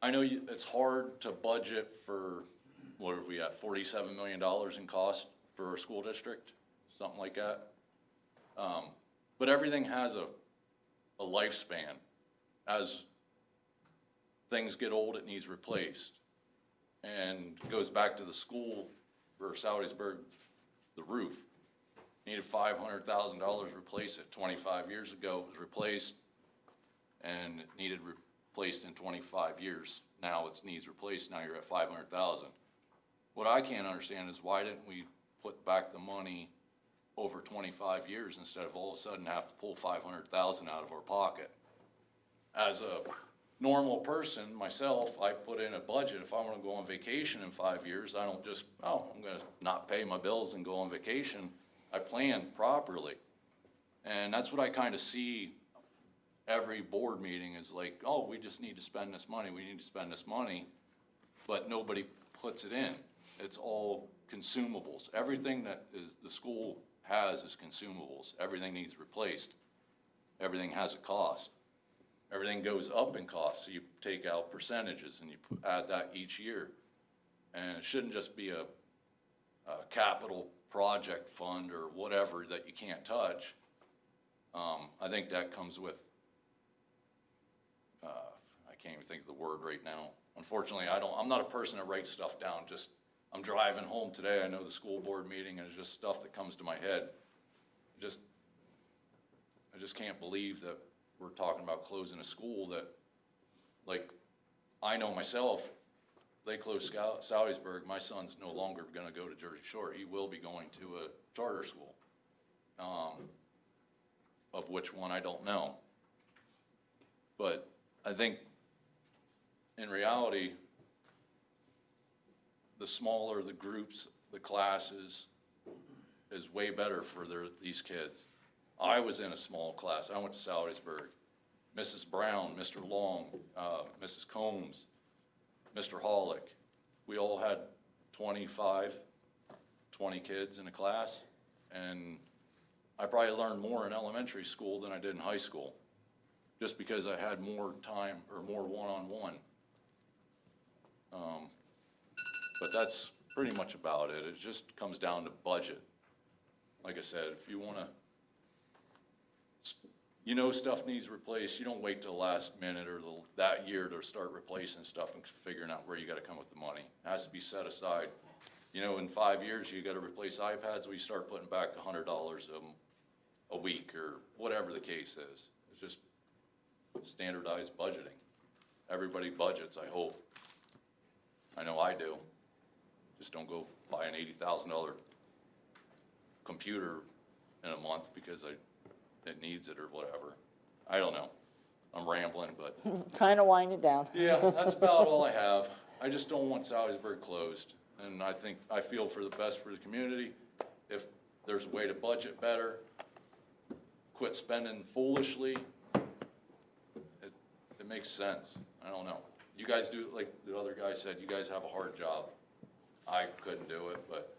I know it's hard to budget for, what are we at, $47 million in cost for a school district, something like that. But everything has a lifespan. As things get old, it needs replaced. And it goes back to the school for Salzburg, the roof. Needed $500,000 replaced it. 25 years ago, it was replaced, and it needed replaced in 25 years. Now it needs replaced, now you're at 500,000. What I can't understand is why didn't we put back the money over 25 years instead of all of a sudden have to pull 500,000 out of our pocket? As a normal person, myself, I put in a budget. If I want to go on vacation in 5 years, I don't just, I'm going to not pay my bills and go on vacation. I plan properly. And that's what I kind of see every board meeting is like, oh, we just need to spend this money. We need to spend this money. But nobody puts it in. It's all consumables. Everything that is the school has is consumables. Everything needs replaced. Everything has a cost. Everything goes up in cost, so you take out percentages and you add that each year. And it shouldn't just be a capital project fund or whatever that you can't touch. I think that comes with, I can't even think of the word right now. Unfortunately, I'm not a person that writes stuff down. I'm driving home today, I know the school board meeting, and it's just stuff that comes to my head. I just can't believe that we're talking about closing a school that, like, I know myself, they closed Salzburg. My son's no longer gonna go to Jersey Shore. He will be going to a charter school. Of which one, I don't know. But I think in reality, the smaller the groups, the classes, is way better for these kids. I was in a small class. I went to Salisbury. Mrs. Brown, Mr. Long, Mrs. Combs, Mr. Hollick. We all had 25, 20 kids in a class, and I probably learned more in elementary school than I did in high school, just because I had more time or more one-on-one. But that's pretty much about it. It just comes down to budget. Like I said, if you wanna, stuff needs replaced, you don't wait till the last minute or that year to start replacing stuff and figuring out where you gotta come with the money. It has to be set aside. In 5 years, you gotta replace iPads, we start putting back $100 a week or whatever the case is. It's just standardized budgeting. Everybody budgets, I hope. I know I do. Just don't go buy an $80,000 computer in a month because it needs it or whatever. I don't know. I'm rambling, but Kind of wind it down. yeah, that's about all I have. I just don't want Salisbury closed. And I feel for the best for the community. If there's a way to budget better, quit spending foolishly, it makes sense. I don't know. You guys do, like the other guy said, you guys have a hard job. I couldn't do it, but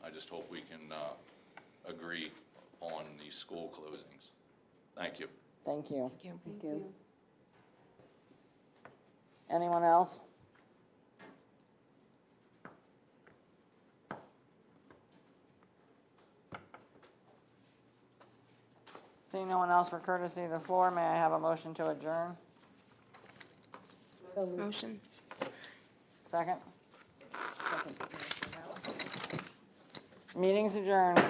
I just hope we can agree on these school closings. Thank you. Thank you. Thank you. Anyone else? Seeing no one else for courtesy of the floor, may I have a motion to adjourn? Motion. Second? Meeting's adjourned.